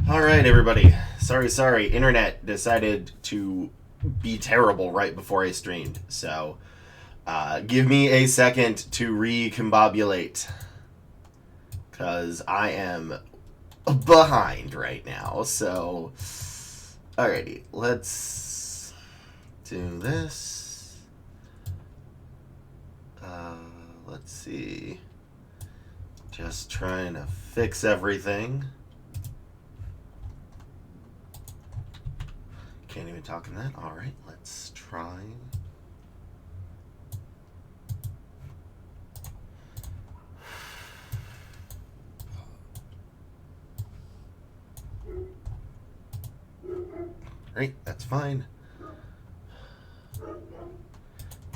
All right, everybody. Sorry. Internet decided to be terrible right before I streamed. So, give me a second to recombobulate. Because I am behind right now. So, alrighty. Let's do this. Let's see. Just trying to fix everything. Can't even talk in that. All right, let's try. Great, that's fine.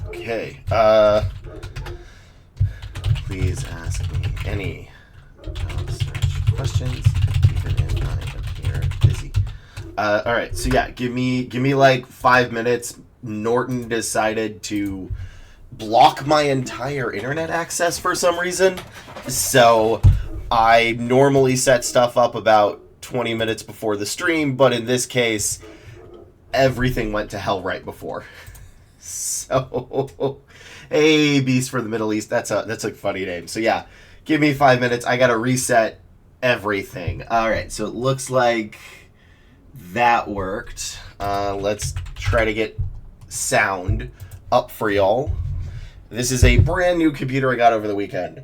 Okay. Please ask me any job search questions, even if I appear busy. All right, so yeah, give me like 5 minutes. Norton decided to block my entire internet access for some reason. So I normally set stuff up about 20 minutes before the stream, but in this case, everything went to hell right before. So, hey, Beast for the Middle East. That's a funny name. So yeah, give me 5 minutes. I gotta reset everything. All right, so it looks like that worked. Let's try to get sound up for y'all. This is a brand new computer I got over the weekend.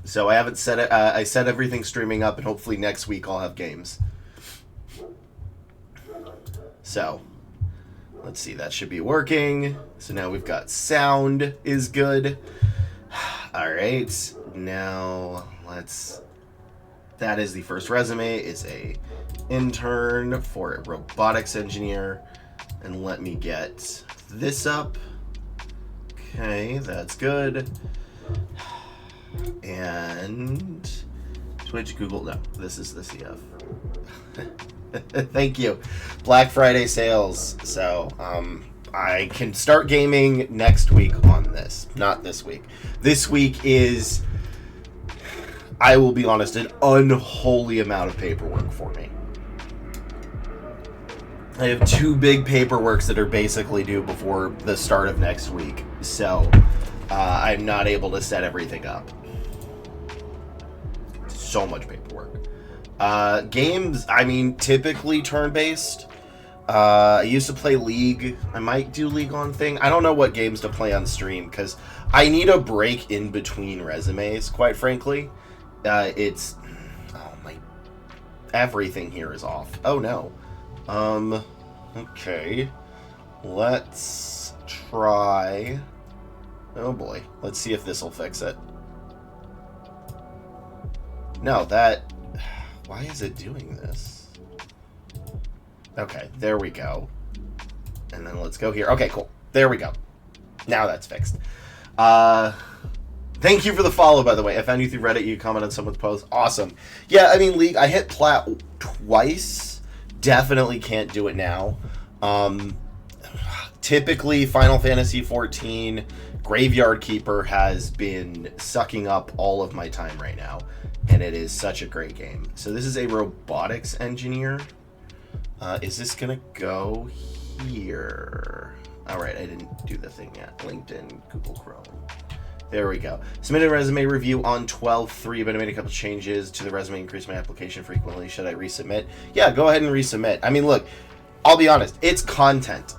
So I haven't set it. I set everything streaming up, and hopefully next week I'll have games. So let's see. That should be working. So now we've got sound is good. All right. Now let's. That is the first resume. It's a intern for a robotics engineer. And let me get this up. Okay, that's good. And Twitch, Google, no, this is the CF. Thank you. Black Friday sales. So, I can start gaming next week on this. Not this week. This week is, I will be honest, an unholy amount of paperwork for me. I have 2 big paperworks that are basically due before the start of next week. So, I'm not able to set everything up. So much paperwork. Games, I mean, typically turn-based. I used to play League. I might do League on thing. I don't know what games to play on stream, because I need a break in between resumes, quite frankly. It's... Oh, my... Everything here is off. Oh, no. Okay. Let's try... Oh, boy. Let's see if this will fix it. No, that... Why is it doing this? Okay, there we go. And then let's go here. Okay, cool. There we go. Now that's fixed. Thank you for the follow, by the way. I found you through Reddit. You commented on someone's post. Awesome. Yeah, I mean, League, I hit Plat twice. Definitely can't do it now. Typically, Final Fantasy XIV Graveyard Keeper has been sucking up all of my time right now. And it is such a great game. So this is a robotics engineer. Is this going to go here? All right, I didn't do the thing yet. LinkedIn, Google Chrome. There we go. Submitted a resume review on 12/3, but I made a couple changes to the resume, increased my application frequently. Should I resubmit? Yeah, go ahead and resubmit. I mean, look, I'll be honest. It's content.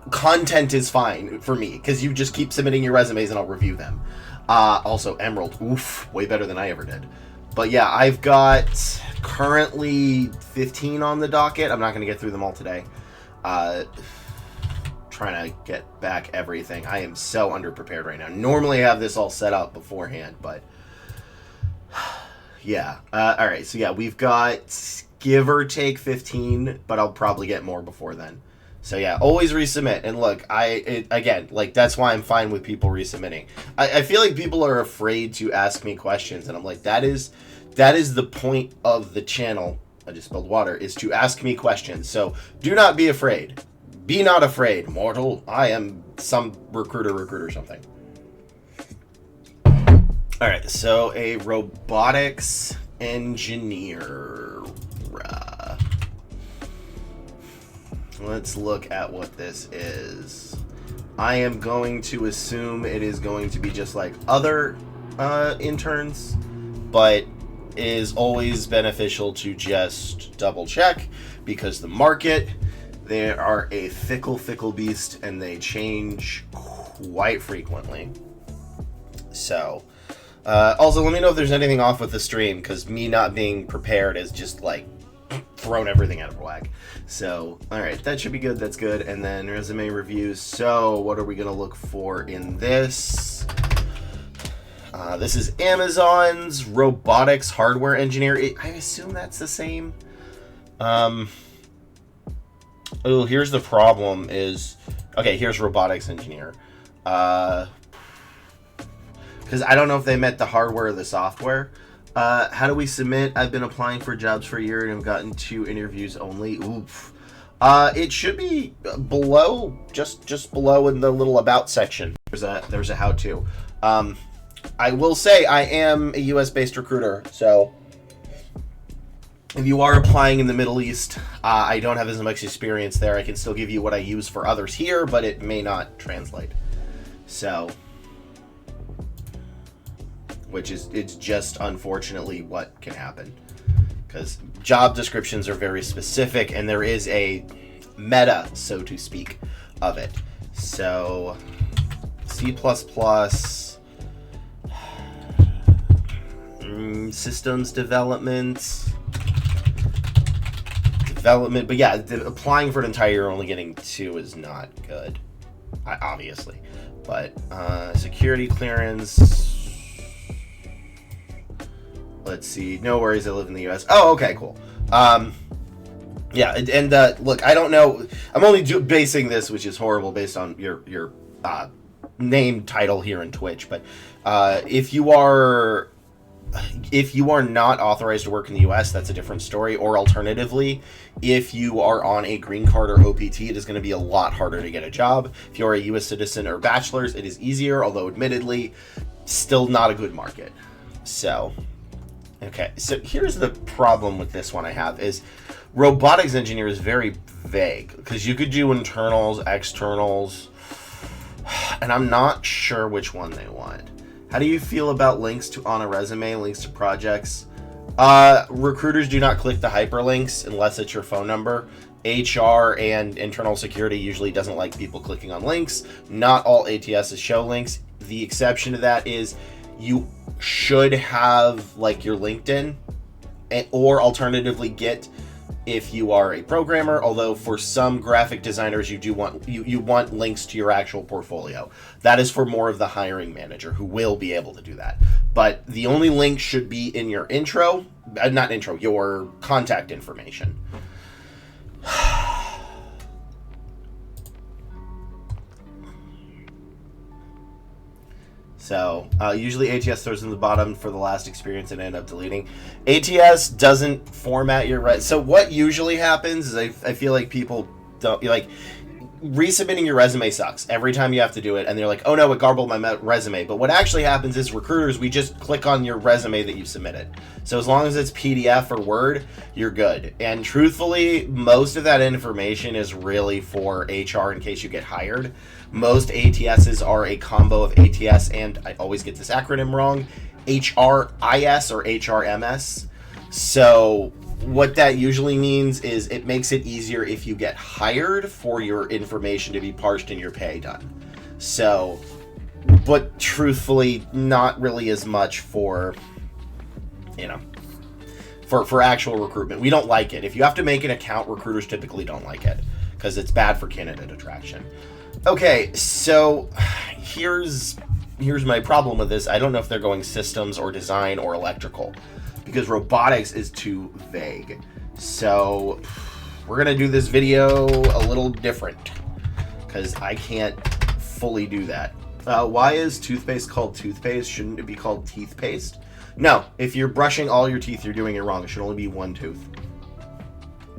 Content is fine for me, because you just keep submitting your resumes and I'll review them. Also, Emerald. Oof, way better than I ever did. But yeah, I've got currently 15 on the docket. I'm not going to get through them all today. Trying to get back everything. I am so underprepared right now. Normally I have this all set up beforehand, but yeah. All right, so yeah, we've got give or take 15, but I'll probably get more before then. So yeah, always resubmit. And look, again, like, that's why I'm fine with people resubmitting. I feel like people are afraid to ask me questions, and I'm like, that is the point of the channel. I just spilled water, is to ask me questions. So do not be afraid. Be not afraid, mortal. I am some recruiter something. All right, so a robotics engineer. Let's look at what this is. I am going to assume it is going to be just like other interns, but it is always beneficial to just double check because the market, they are a fickle beast and they change quite frequently. So, also let me know if there's anything off with the stream, because me not being prepared is just like thrown everything out of whack. So, alright, that should be good, that's good. And then resume reviews. So, what are we going to look for in this? This is Amazon's robotics hardware engineer. I assume that's the same. Oh, here's the problem is... Okay, here's robotics engineer. Because I don't know if they meant the hardware or the software. How do we submit? I've been applying for jobs for a year and have gotten 2 interviews only. Oof. It should be below, just below in the little about section. There's a how-to. I will say I am a US-based recruiter, so if you are applying in the Middle East, I don't have as much experience there. I can still give you what I use for others here, but it may not translate. So, it's just unfortunately what can happen, because job descriptions are very specific and there is a meta, so to speak, of it. So C++, systems development, but yeah, applying for an entire year only getting 2 is not good, obviously. But security clearance, let's see, no worries, I live in the US. Oh, okay, cool. Yeah, and look, I don't know, I'm only basing this, which is horrible, based on your name title here in Twitch, but if you are not authorized to work in the US, that's a different story. Or alternatively, if you are on a green card or OPT, it is going to be a lot harder to get a job. If you're a US citizen or bachelor's, it is easier, although admittedly, still not a good market. So, okay, so here's the problem with this one I have is robotics engineer is very vague, because you could do internals, externals, and I'm not sure which one they want. How do you feel about links on a resume, links to projects? Recruiters do not click the hyperlinks unless it's your phone number. HR and internal security usually doesn't like people clicking on links. Not all ATSs show links. The exception to that is you should have like your LinkedIn, or alternatively Git if you are a programmer, although for some graphic designers you want links to your actual portfolio. That is for more of the hiring manager, who will be able to do that. But the only link should be in your your contact information. So, usually ATS throws in the bottom for the last experience and end up deleting. ATS doesn't format your resume. So what usually happens is I feel like people don't, like, resubmitting your resume sucks every time you have to do it, and they're like, oh no, it garbled my resume. But what actually happens is recruiters, we just click on your resume that you submitted. So as long as it's PDF or Word, you're good. And truthfully, most of that information is really for HR in case you get hired. Most ATSs are a combo of ATS and, I always get this acronym wrong, HRIS or HRMS. So what that usually means is it makes it easier if you get hired for your information to be parsed and your pay done. So, but truthfully, not really as much for, for actual recruitment. We don't like it. If you have to make an account, recruiters typically don't like it because it's bad for candidate attraction. Okay, so here's my problem with this. I don't know if they're going systems or design or electrical, because robotics is too vague. So we're gonna do this video a little different because I can't fully do that. Why is toothpaste called toothpaste? Shouldn't it be called teeth paste? No, if you're brushing all your teeth, you're doing it wrong. It should only be one tooth.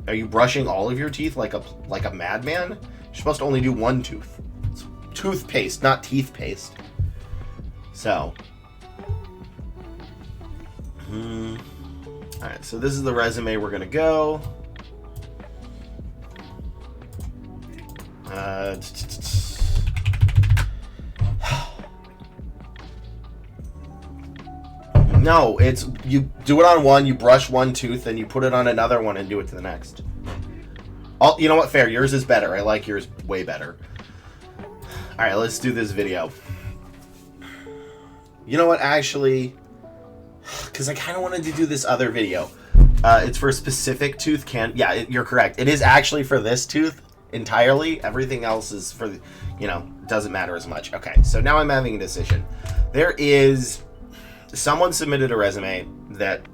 Are you brushing all of your teeth like a madman? You're supposed to only do one tooth. It's toothpaste, not teeth paste. So, Alright, so this is the resume we're gonna go. No, it's you do it on one, you brush one tooth, then you put it on another one and do it to the next. You know what? Fair. Yours is better. I like yours way better. Alright, let's do this video. You know what? Actually, because I kind of wanted to do this other video. It's for a specific tooth. You're correct. It is actually for this tooth entirely. Everything else is for, doesn't matter as much. Okay, so now I'm having a decision. There is... Someone submitted a resume that,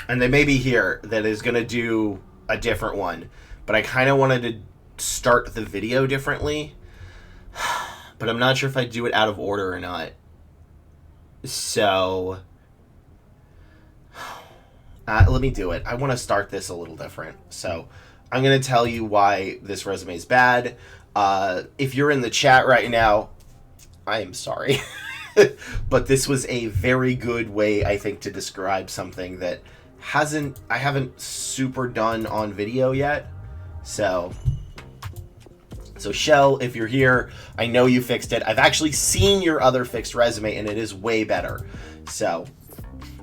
and they may be here, that is going to do a different one, but I kind of wanted to start the video differently, but I'm not sure if I do it out of order or not. So, let me do it. I want to start this a little different. So, I'm going to tell you why this resume is bad. If you're in the chat right now, I am sorry. But this was a very good way, I think, to describe something that I haven't super done on video yet. So Shell, if you're here, I know you fixed it. I've actually seen your other fixed resume, and it is way better. So,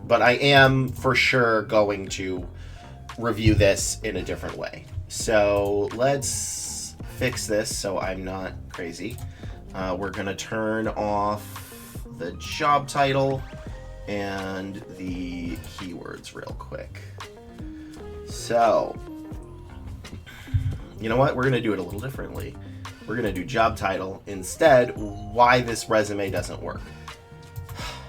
but I am for sure going to review this in a different way. So let's fix this so I'm not crazy. We're going to turn off the job title and the keywords real quick. So, you know what? We're going to do it a little differently. We're going to do job title instead, why this resume doesn't work.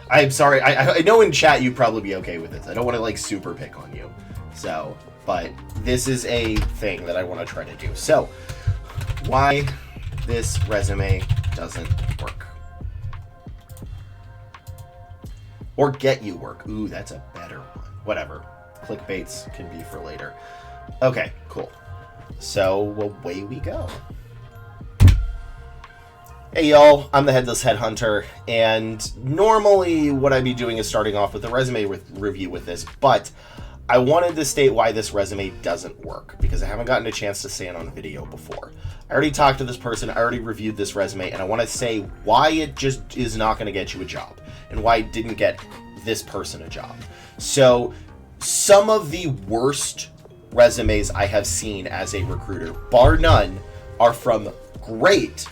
I'm sorry. I know in chat you'd probably be okay with this. I don't want to super pick on you. So, but this is a thing that I want to try to do. So, why this resume doesn't work. Or get you work. Ooh, that's a better one. Whatever. Clickbaits can be for later. Okay, cool. So, away we go. Hey y'all, I'm the Headless Headhunter, and normally what I'd be doing is starting off with a resume review with this, but I wanted to state why this resume doesn't work, because I haven't gotten a chance to say it on video before. I already talked to this person, I already reviewed this resume, and I want to say why it just is not going to get you a job, and why it didn't get this person a job. So, some of the worst resumes I have seen as a recruiter, bar none, are from great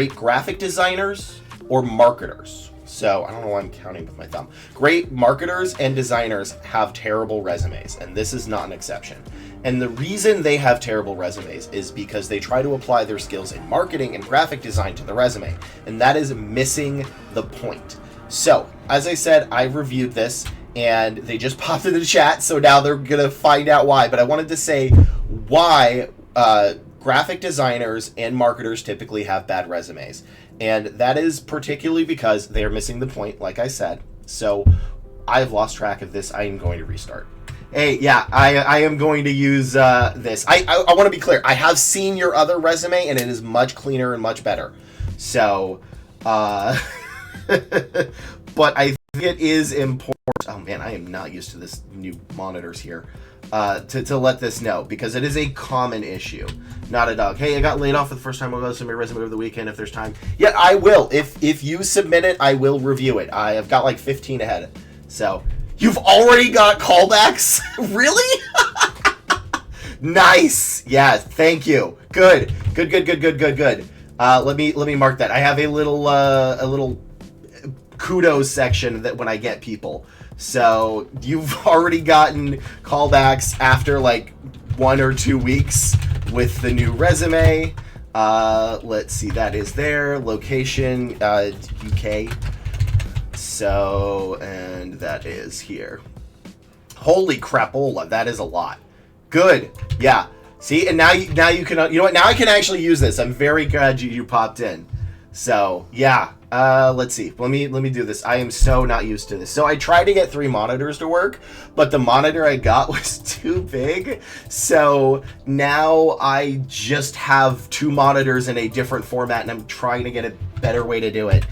graphic designers or marketers. So, I don't know why I'm counting with my thumb. Great marketers and designers have terrible resumes, and this is not an exception. And the reason they have terrible resumes is because they try to apply their skills in marketing and graphic design to the resume, and that is missing the point. So, as I said, I reviewed this, and they just popped in the chat, so now they're going to find out why. But I wanted to say why graphic designers and marketers typically have bad resumes. And that is particularly because they are missing the point, like I said. So I've lost track of this. I am going to restart. Hey, yeah, I am going to use this. I want to be clear. I have seen your other resume, and it is much cleaner and much better. So, but I think it is important. Oh, man, I am not used to this new monitors here. To let this know, because it is a common issue. Not a dog. Hey, I got laid off for the first time. I'll go submit my resume over the weekend if there's time. Yeah, I will. If you submit it, I will review it. I have got like 15 ahead. So, you've already got callbacks? Really? Nice. Yeah, thank you. Good. Let me mark that. I have a little kudos section that when I get people. So you've already gotten callbacks after like 1 or 2 weeks with the new resume. Let's see, that is there. Location, UK. So, and that is here. Holy crapola, that is a lot. Good, yeah. See, and now you can, you know what? Now I can actually use this. I'm very glad you popped in. So yeah, let's see. Let me do this. I am so not used to this. So I tried to get 3 monitors to work, but the monitor I got was too big. So now I just have 2 monitors in a different format, and I'm trying to get a better way to do it.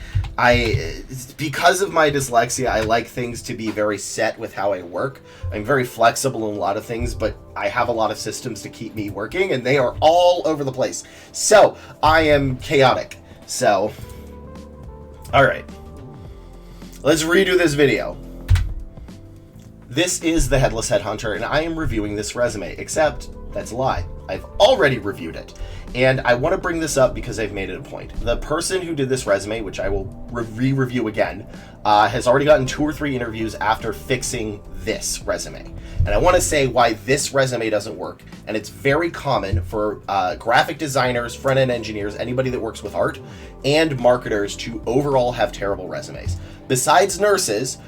Because of my dyslexia, I like things to be very set with how I work. I'm very flexible in a lot of things, but I have a lot of systems to keep me working, and they are all over the place. So I am chaotic. So, all right, let's redo this video. This is the Headless Headhunter, and I am reviewing this resume, except that's a lie. I've already reviewed it, and I want to bring this up because I've made it a point. The person who did this resume, which I will re-review again, has already gotten 2 or 3 interviews after fixing this resume. And I want to say why this resume doesn't work. And it's very common for graphic designers, front-end engineers, anybody that works with art, and marketers to overall have terrible resumes. Besides nurses,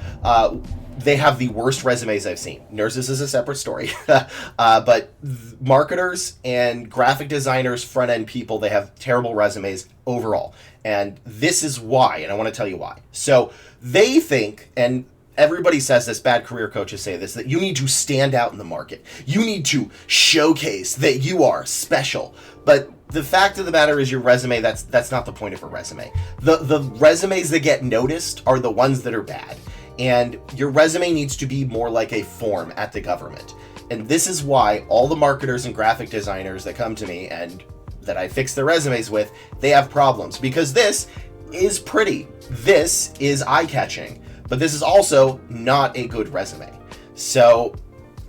they have the worst resumes I've seen. Nurses is a separate story. But marketers and graphic designers, front-end people, they have terrible resumes overall. And this is why, and I want to tell you why. So they think, and everybody says this, bad career coaches say this, that you need to stand out in the market. You need to showcase that you are special. But the fact of the matter is your resume, that's not the point of a resume. The resumes that get noticed are the ones that are bad. And your resume needs to be more like a form at the government. And this is why all the marketers and graphic designers that come to me and that I fix their resumes with, they have problems. Because this is pretty. This is eye-catching. But this is also not a good resume. So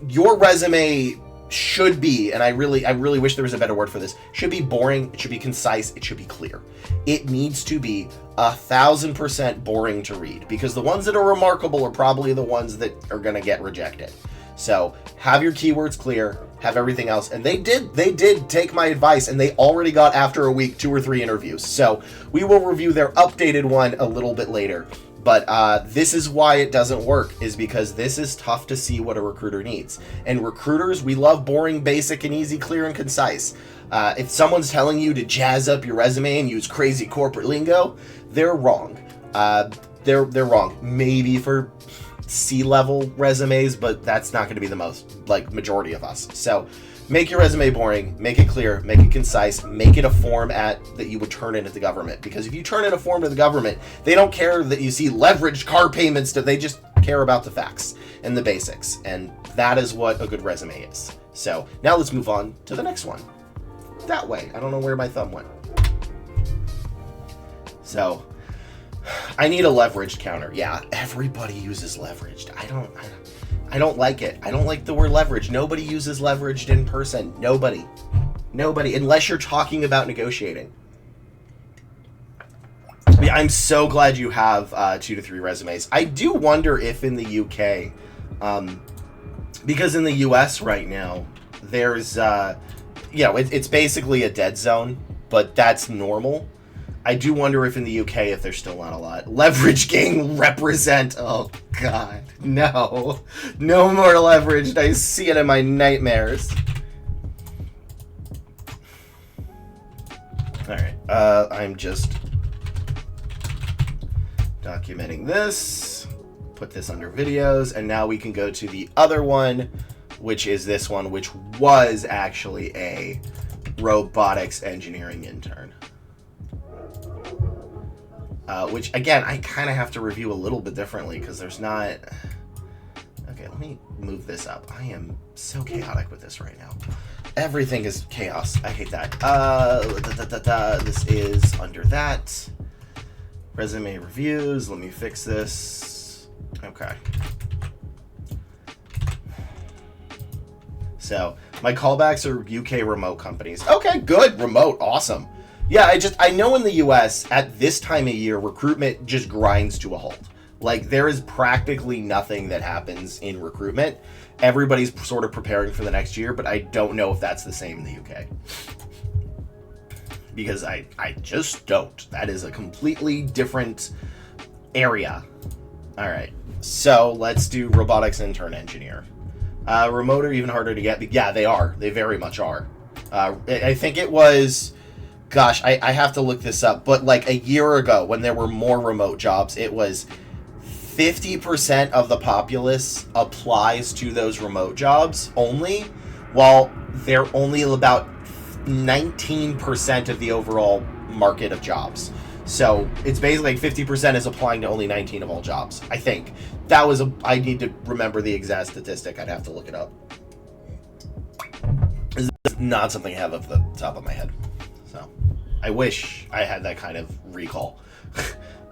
your resume should be, and I really wish there was a better word for this, should be boring, it should be concise, it should be clear. It needs to be 1,000% boring to read, because the ones that are remarkable are probably the ones that are going to get rejected. So have your keywords clear, have everything else. And they did take my advice, and they already got, after a week, 2 or 3 interviews. So we will review their updated one a little bit later. But this is why it doesn't work, is because this is tough to see what a recruiter needs. And recruiters, we love boring, basic, and easy, clear, and concise. If someone's telling you to jazz up your resume and use crazy corporate lingo, they're wrong. They're wrong. Maybe for C-level resumes, but that's not going to be the majority of us. So make your resume boring, make it clear, make it concise, make it a format that you would turn in at the government. Because if you turn in a form to the government, they don't care that you see leveraged car payments, they just care about the facts and the basics. And that is what a good resume is. So now let's move on to the next one. That way. I don't know where my thumb went. So I need a leveraged counter. Yeah, everybody uses leveraged. I don't like it. I don't like the word leverage. Nobody uses leveraged in person. Nobody, unless you're talking about negotiating. Yeah, I'm so glad you have 2 to 3 resumes. I do wonder if in the UK, because in the US right now, there's, it's basically a dead zone, but that's normal. I do wonder if in the UK, if there's still not a lot. Leverage gang represent. Oh, God. No. No more leveraged. I see it in my nightmares. All right. I'm just documenting this. Put this under videos. And now we can go to the other one, which is this one, which was actually a robotics engineering intern. Which, again, I kind of have to review a little bit differently because there's not... Okay, let me move this up. I am so chaotic with this right now. Everything is chaos. I hate that. This is under that. Resume reviews. Let me fix this. Okay. So, my callbacks are UK remote companies. Okay, good. Remote. Awesome. Yeah, I know in the US, at this time of year, recruitment just grinds to a halt. Like, there is practically nothing that happens in recruitment. Everybody's sort of preparing for the next year, but I don't know if that's the same in the UK. Because I just don't. That is a completely different area. All right, so let's do robotics intern engineer. Remote are even harder to get. Yeah, they are. They very much are. I think it was... gosh, I have to look this up, but like a year ago when there were more remote jobs, it was 50% of the populace applies to those remote jobs only, while they're only about 19% of the overall market of jobs. So it's basically like 50% is applying to only 19 of all jobs. I think that was I need to remember the exact statistic. I'd have to look it up. This is not something I have off the top of my head. So I wish I had that kind of recall.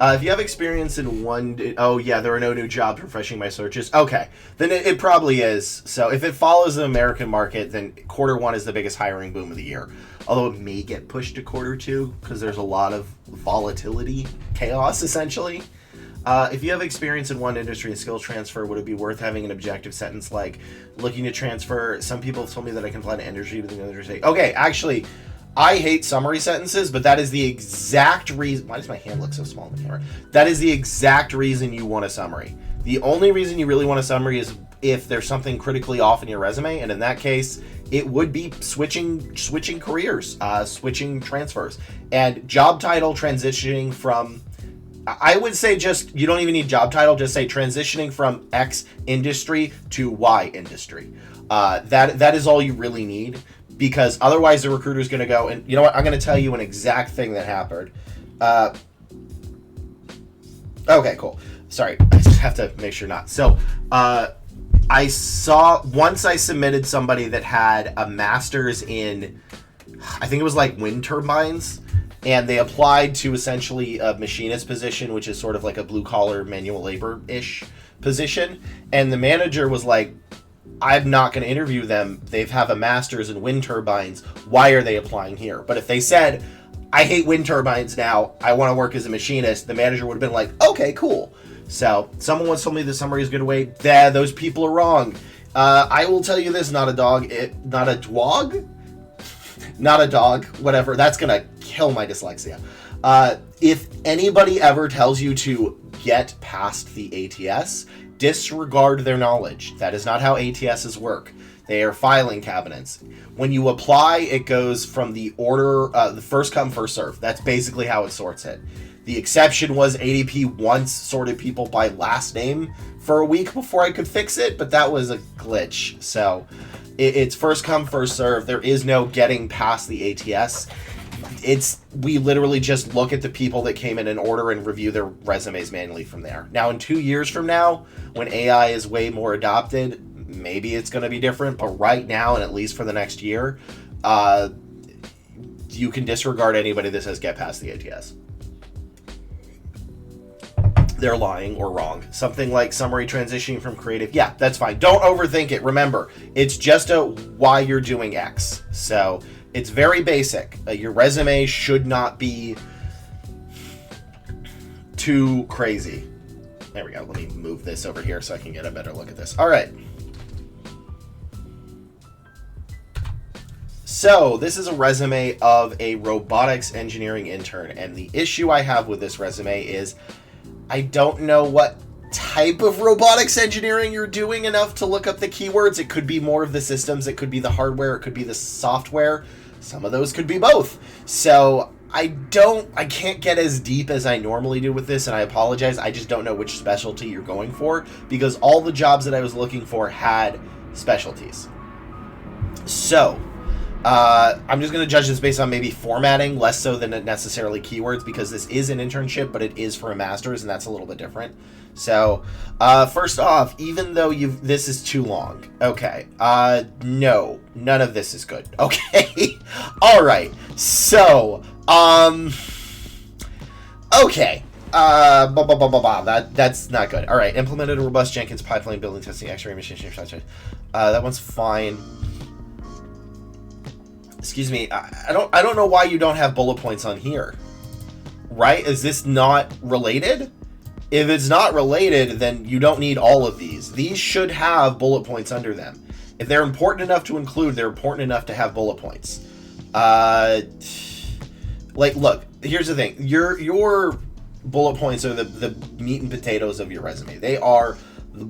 If you have experience in one... Oh, yeah, there are no new jobs refreshing my searches. Okay, then it probably is. So if it follows the American market, then Q1 is the biggest hiring boom of the year. Although it may get pushed to Q2 because there's a lot of volatility, chaos, essentially. If you have experience in one industry and skill transfer, would it be worth having an objective sentence like, looking to transfer... Some people have told me that I can apply to industry, but the industry... Okay, actually... I hate summary sentences, but that is the exact reason... Why does my hand look so small in the camera? That is the exact reason you want a summary. The only reason you really want a summary is if there's something critically off in your resume, and in that case, it would be switching careers, switching transfers. And job title transitioning from... I would say just, you don't even need job title, just say transitioning from X industry to Y industry. That is all you really need. Because otherwise the recruiter's going to go, and you know what, I'm going to tell you an exact thing that happened. Okay, cool. Sorry, I just have to make sure not. So, I saw, once I submitted somebody that had a master's in, I think it was like wind turbines, and they applied to essentially a machinist position, which is sort of like a blue-collar manual labor-ish position, and the manager was like, I'm not going to interview them. They have a master's in wind turbines. Why are they applying here? But if they said, I hate wind turbines now, I want to work as a machinist, the manager would have been like, okay, cool. So someone once told me the summary is a good way. Those people are wrong. I will tell you this, not a dog, not a dog, whatever. That's going to kill my dyslexia. If anybody ever tells you to get past the ATS, disregard their knowledge. That is not how ATSs work. They are filing cabinets. When you apply, it goes from the order, the first come, first serve. That's basically how it sorts it. The exception was ADP once sorted people by last name for a week before I could fix it, but that was a glitch. So it's first come, first serve. There is no getting past the ATS. We literally just look at the people that came in order and review their resumes manually from there. Now, in 2 years from now, when AI is way more adopted, maybe it's going to be different. But right now, and at least for the next year, you can disregard anybody that says get past the ATS. They're lying or wrong. Something like summary transitioning from creative. Yeah, that's fine. Don't overthink it. Remember, it's just a why you're doing X. So... it's very basic. Your resume should not be too crazy. There we go. Let me move this over here so I can get a better look at this. All right. So this is a resume of a robotics engineering intern. And the issue I have with this resume is I don't know what type of robotics engineering you're doing enough to look up the keywords. It could be more of the systems. It could be the hardware. It could be the software. Some of those could be both. So I can't get as deep as I normally do with this, and I apologize. I just don't know which specialty you're going for, because all the jobs that I was looking for had specialties. So I'm just going to judge this based on maybe formatting, less so than necessarily keywords, because this is an internship, but it is for a master's, and that's a little bit different. So, first off, even though this is too long. Okay. No, none of this is good. Okay. All right. So, okay. That's not good. All right. Implemented a robust Jenkins pipeline, building, testing, X-ray machine. That one's fine. Excuse me. I don't know why you don't have bullet points on here. Right? Is this not related? If it's not related, then you don't need all of these. These should have bullet points under them. If they're important enough to include, they're important enough to have bullet points. Like, look, here's the thing. Your bullet points are the meat and potatoes of your resume. They are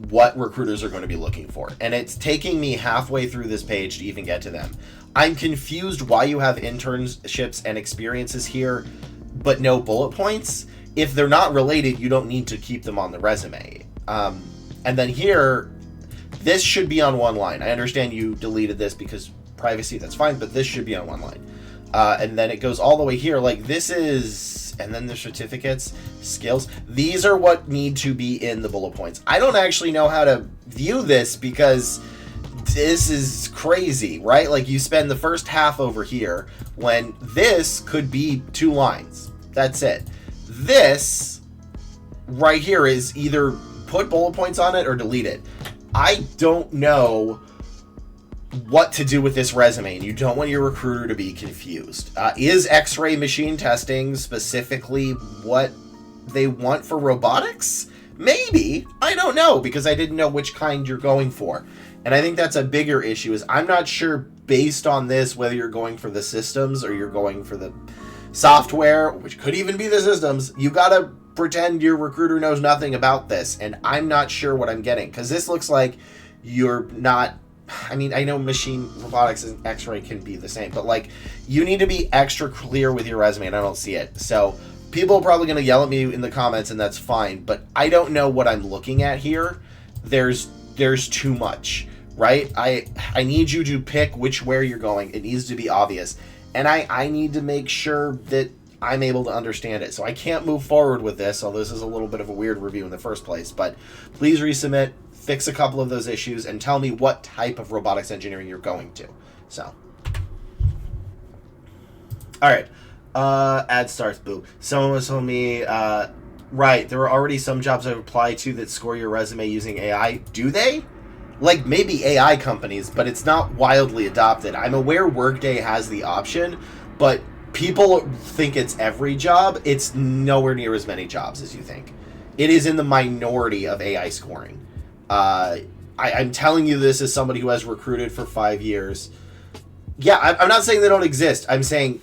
what recruiters are going to be looking for. And it's taking me halfway through this page to even get to them. I'm confused why you have internships and experiences here, but no bullet points. If they're not related, you don't need to keep them on the resume. And then here, this should be on one line. I understand you deleted this because privacy, that's fine, but this should be on one line. And then it goes all the way here. Like, this is, and then the certificates, skills. These are what need to be in the bullet points. I don't actually know how to view this because this is crazy, right? Like, you spend the first half over here when this could be 2 lines. That's it. This right here is either put bullet points on it or delete it. I don't know what to do with this resume, and you don't want your recruiter to be confused. Is X-ray machine testing specifically what they want for robotics? Maybe. I don't know, because I didn't know which kind you're going for. And I think that's a bigger issue, is I'm not sure based on this whether you're going for the systems or you're going for the software, which could even be the systems. You gotta pretend your recruiter knows nothing about this, and I'm not sure what I'm getting, because this looks like you're not. I mean, I know machine robotics and X-ray can be the same, but like, you need to be extra clear with your resume, and I don't see it. So people are probably going to yell at me in the comments, and that's fine, but I don't know what I'm looking at here. There's too much, right? I need you to pick where you're going. It needs to be obvious, and I need to make sure that I'm able to understand it. So I can't move forward with this, although this is a little bit of a weird review in the first place, but please resubmit, fix a couple of those issues, and tell me what type of robotics engineering you're going to. So, all right, ad starts, boo. Someone was telling me, right, there are already some jobs I've applied to that score your resume using AI. Do they? Like, maybe AI companies, but it's not wildly adopted. I'm aware Workday has the option, but people think it's every job. It's nowhere near as many jobs as you think. It is in the minority of AI scoring. I'm telling you this as somebody who has recruited for 5 years. Yeah, I'm not saying they don't exist. I'm saying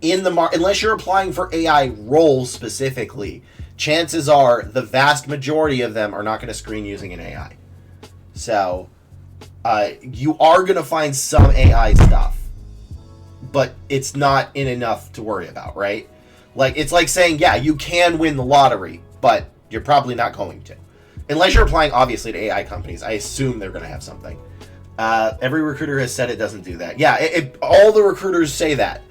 in the unless you're applying for AI roles specifically, chances are the vast majority of them are not going to screen using an AI. So you are going to find some AI stuff, but it's not in enough to worry about, right? Like, it's like saying, yeah, you can win the lottery, but you're probably not going to. Unless you're applying, obviously, to AI companies. I assume they're going to have something. Every recruiter has said it doesn't do that. Yeah, all the recruiters say that.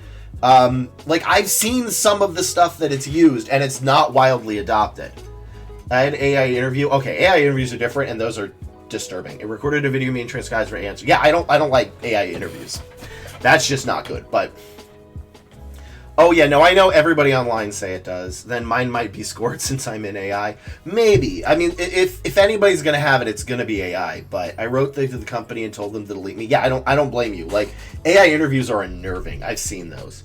Like, I've seen some of the stuff that it's used, and it's not wildly adopted. I had an AI interview. Okay, AI interviews are different, and those are disturbing. It recorded a video of me and transcribes for answer. Yeah, I don't like AI interviews. That's just not good, but... Oh yeah, no, I know everybody online say it does. Then mine might be scored since I'm in AI. Maybe. I mean, if anybody's gonna have it, it's gonna be AI. But I wrote to the company and told them to delete me. Yeah, I don't blame you. Like, AI interviews are unnerving. I've seen those.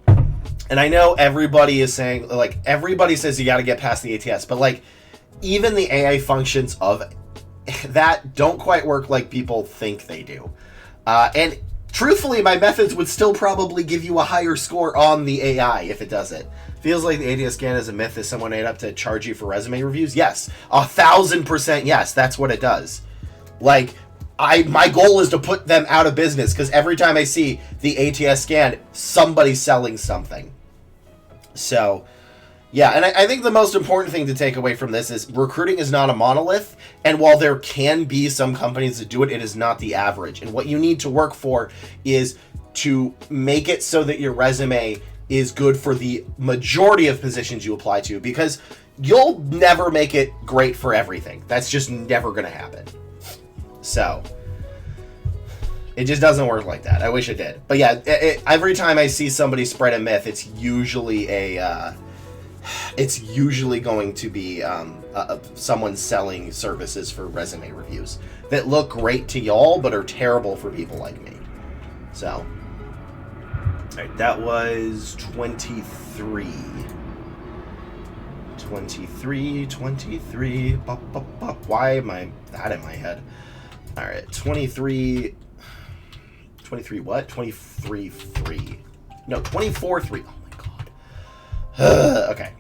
And I know everybody is saying, like, everybody says you gotta get past the ATS, but like, even the AI functions of that don't quite work like people think they do. And truthfully, my methods would still probably give you a higher score on the AI if it does it. Feels like the ATS scan is a myth. Is someone made up to charge you for resume reviews? Yes. 1,000% yes. That's what it does. Like, my goal is to put them out of business, because every time I see the ATS scan, somebody's selling something. So, yeah, and I think the most important thing to take away from this is recruiting is not a monolith, and while there can be some companies that do it, it is not the average. And what you need to work for is to make it so that your resume is good for the majority of positions you apply to, because you'll never make it great for everything. That's just never going to happen. So, it just doesn't work like that. I wish it did. But yeah, every time I see somebody spread a myth, it's usually it's usually going to be someone selling services for resume reviews that look great to y'all, but are terrible for people like me. So, all right, that was 23. 23. Why am I that in my head? All right, 23 what? 23 3. No, 24 3. Oh my god. Okay.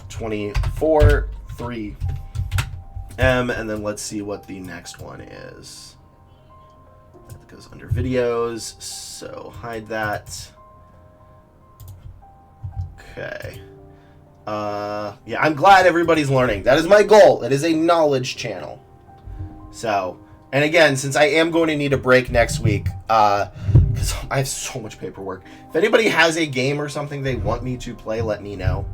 24 3 and then let's see what the next one is. That goes under videos, so hide that. Okay. Yeah, I'm glad everybody's learning. That is my goal. It is a knowledge channel. So, and again, since I am going to need a break next week, because I have so much paperwork. If anybody has a game or something they want me to play, let me know.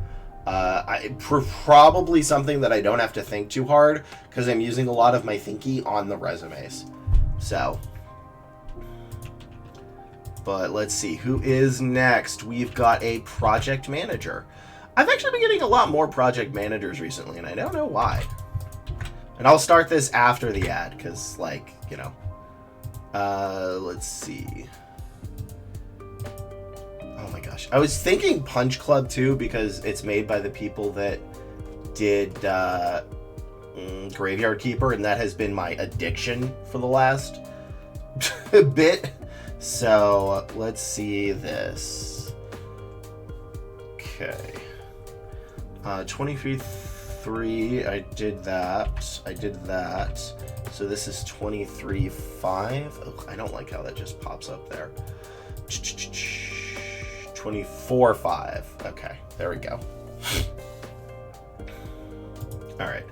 Probably something that I don't have to think too hard, because I'm using a lot of my thinky on the resumes. So, but let's see, who is next? We've got a project manager. I've actually been getting a lot more project managers recently, and I don't know why. And I'll start this after the ad, because, like, you know. Let's see. Oh my gosh. I was thinking Punch Club, too, because it's made by the people that did Graveyard Keeper, and that has been my addiction for the last bit. So, let's see this. Okay. 23.3, I did that. So this is 23.5. Oh, I don't like how that just pops up there. 24.5. Okay, there we go. All right.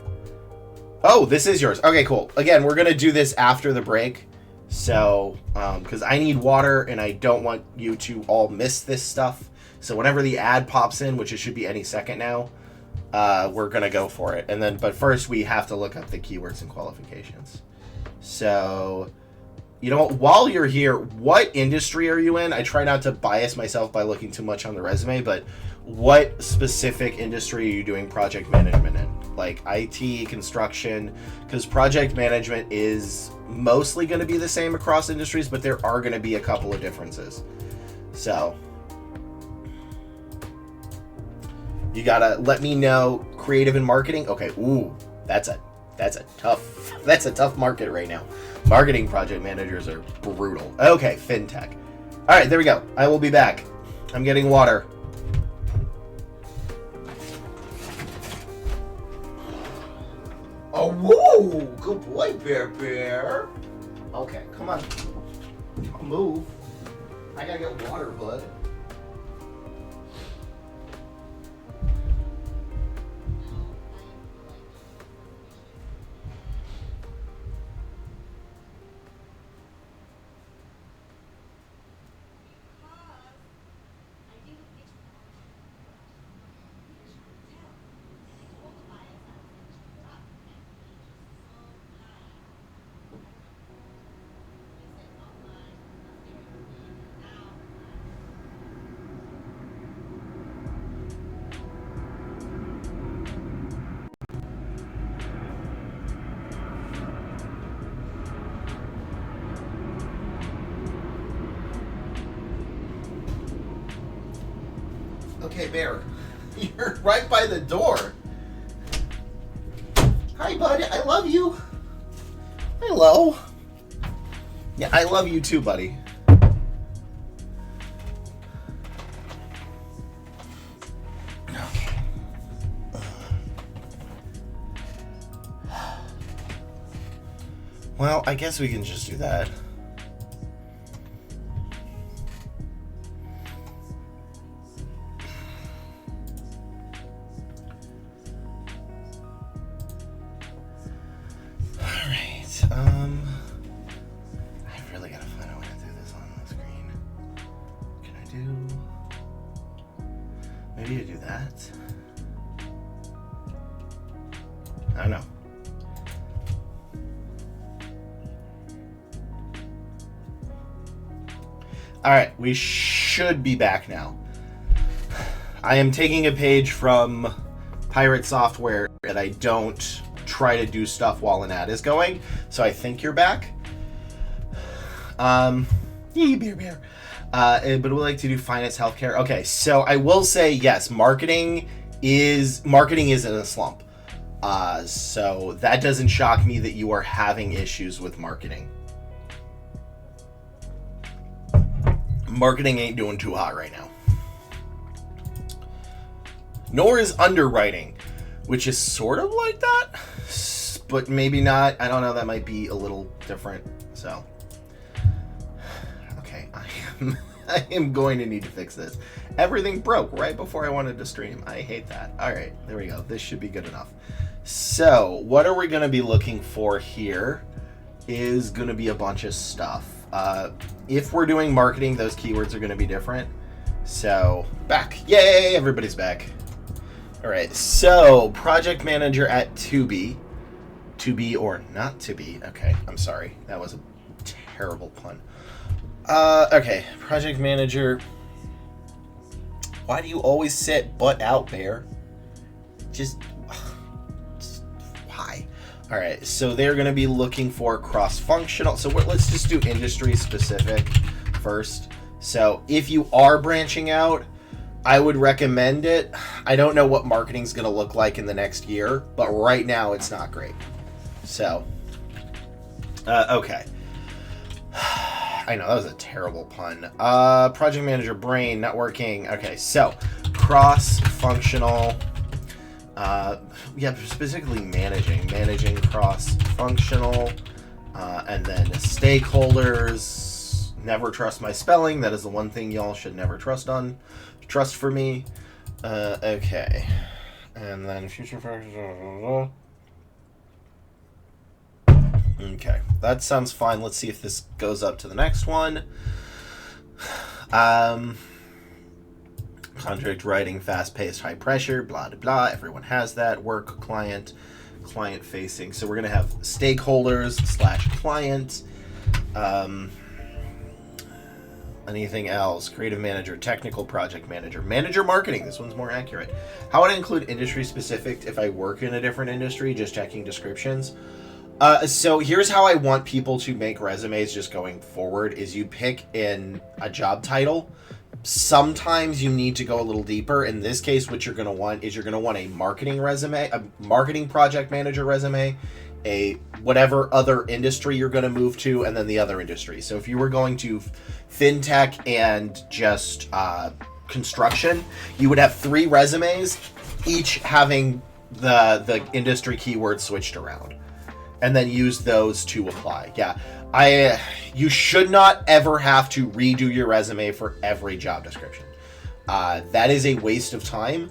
Oh, this is yours. Okay, cool. Again, we're gonna do this after the break. So, because I need water and I don't want you to all miss this stuff. So whenever the ad pops in, which it should be any second now, we're gonna go for it. And then, but first we have to look up the keywords and qualifications. So, you know, while you're here, what industry are you in? I try not to bias myself by looking too much on the resume, but what specific industry are you doing project management in? Like IT, construction, because project management is mostly going to be the same across industries, but there are going to be a couple of differences. So you gotta let me know. Creative and marketing. Okay. Ooh, that's a tough market right now. Marketing project managers are brutal. Okay, fintech. All right, there we go. I will be back. I'm getting water. Oh, whoa! Good boy, Bear. Okay, come on. I'll move. I gotta get water, bud. Okay, Bear, you're right by the door. Hi, bud. I love you. Hello. Yeah, I love you too, buddy. Okay. Well, I guess we can just do that. I really gotta find out how to do this on the screen. Can I do... Maybe you do that? I don't know. Alright, we should be back now. I am taking a page from Pirate Software that I don't try to do stuff while an ad is going, so I think you're back. Bear. But we like to do finance, healthcare. Okay, so I will say yes, marketing is in a slump. So that doesn't shock me that you are having issues with marketing. Marketing ain't doing too hot right now. Nor is underwriting, which is sort of like that, but maybe not. I don't know. That might be a little different. So, I am going to need to fix this. Everything broke right before I wanted to stream. I hate that. All right, there we go. This should be good enough. So what are we going to be looking for here is going to be a bunch of stuff. If we're doing marketing, those keywords are going to be different. So back. Yay, everybody's back. All right, so project manager at to be or not to be. Okay, I'm sorry. That was a terrible pun. Okay, project manager. Why do you always sit butt out, Bear? Just why? All right, so they're going to be looking for cross-functional. So let's just do industry specific first. So if you are branching out, I would recommend it. I don't know what marketing's going to look like in the next year, but right now it's not great. So, okay. I know, that was a terrible pun. Project manager, brain, not working. Okay, so cross-functional. Yeah, specifically managing cross-functional. And then stakeholders. Never trust my spelling. That is the one thing y'all should never trust for me. Okay. And then future factors. Okay, that sounds fine. Let's see if this goes up to the next one. Contract writing, fast-paced, high pressure, blah, blah, blah. Everyone has that. Work, client facing. So we're going to have stakeholders / client. Anything else? Creative manager, technical project manager, manager marketing. This one's more accurate. How would I include industry specific if I work in a different industry? Just checking descriptions. So here's how I want people to make resumes just going forward is you pick in a job title. Sometimes you need to go a little deeper. In this case, what you're going to want is you're going to want a marketing resume, a marketing project manager resume, a whatever other industry you're going to move to, and then the other industry. So if you were going to fintech and just construction, you would have 3 resumes, each having the industry keywords switched around. And then use those to apply. Yeah, you should not ever have to redo your resume for every job description. That is a waste of time.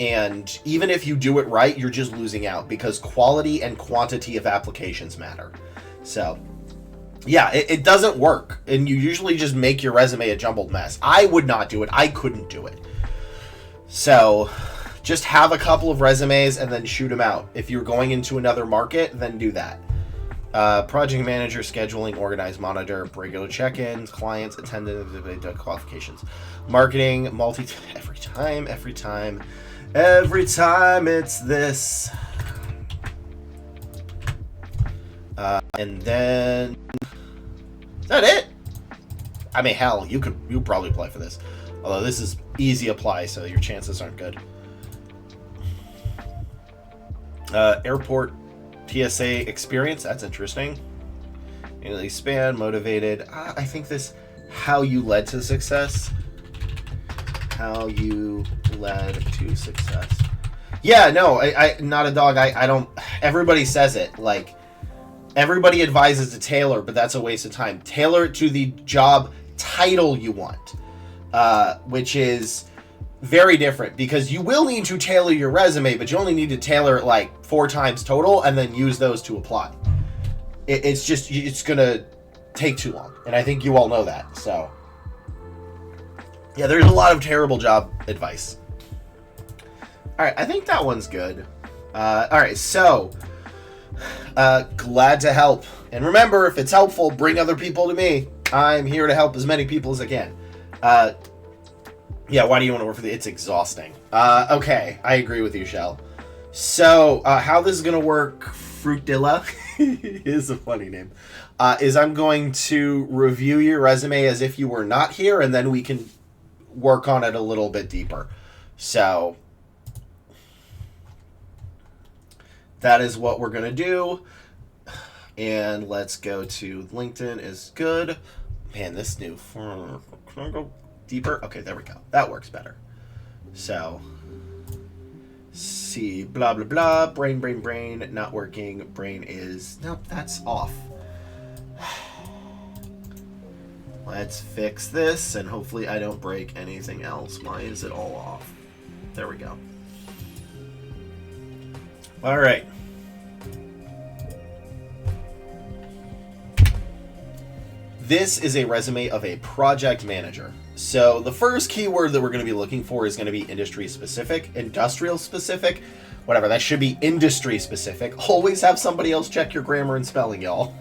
And even if you do it right, you're just losing out because quality and quantity of applications matter. So, yeah, it doesn't work. And you usually just make your resume a jumbled mess. I would not do it. I couldn't do it. So just have a couple of resumes and then shoot them out. If you're going into another market, then do that. Project manager, scheduling, organize, monitor, regular check-ins, clients, attendance, qualifications. Marketing, every time it's this. And then, is that it? I mean, hell, you probably apply for this. Although this is easy apply, so your chances aren't good. Airport TSA experience, that's interesting. Annually span, motivated. I think this, how you led to success. How you led to success. Yeah, no, I not a dog. I don't, everybody says it. Like, everybody advises to tailor, but that's a waste of time. Tailor it to the job title you want, which is very different because you will need to tailor your resume, but you only need to tailor it like 4 times total and then use those to apply. It's gonna take too long, and I think you all know that. So yeah, there's a lot of terrible job advice. All right, I think that one's good. All right, so glad to help, and remember, if it's helpful, bring other people to me. I'm here to help as many people as I can. Yeah, why do you want to work for it's exhausting. Okay, I agree with you, Shell. So, how this is going to work, Fruitdilla, is a funny name, is I'm going to review your resume as if you were not here, and then we can work on it a little bit deeper. So, that is what we're going to do. And let's go to LinkedIn is good. Man, this new, can I go deeper? Okay, there we go. That works better. So, see, blah, blah, blah, brain, not working. Brain is, nope, that's off. Let's fix this, and hopefully I don't break anything else. Why is it all off? There we go. All right. This is a resume of a project manager. So the first keyword that we're going to be looking for is going to be industry specific, industrial specific, whatever. That should be industry specific. Always have somebody else check your grammar and spelling, y'all.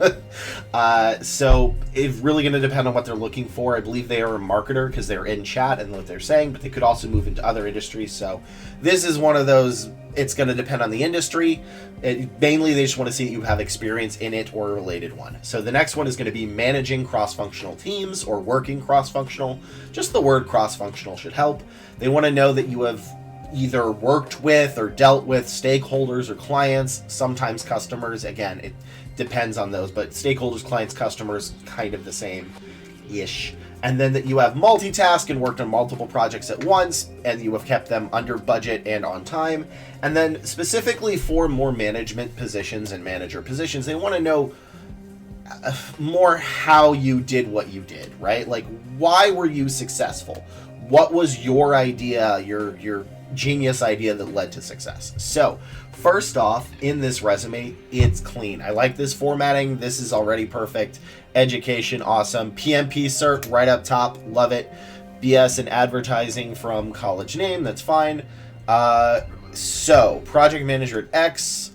So it's really going to depend on what they're looking for. I believe they are a marketer because they're in chat and what they're saying, but they could also move into other industries. So this is one of those, it's going to depend on the industry. Mainly, they just want to see that you have experience in it or a related one. So the next one is going to be managing cross-functional teams or working cross-functional. Just the word cross-functional should help. They want to know that you have either worked with or dealt with stakeholders or clients, sometimes customers. Again, it depends on those, but stakeholders, clients, customers, kind of the same-ish. And then that you have multitasked and worked on multiple projects at once, and you have kept them under budget and on time. And then specifically for more management positions and manager positions, they want to know more how you did what you did, right? Like, why were you successful? What was your idea, your genius idea that led to success? So first off, in this resume, it's clean. I like this formatting. This is already perfect. Education, awesome. PMP cert right up top, love it. BS in advertising from college name, that's fine. So project manager at X,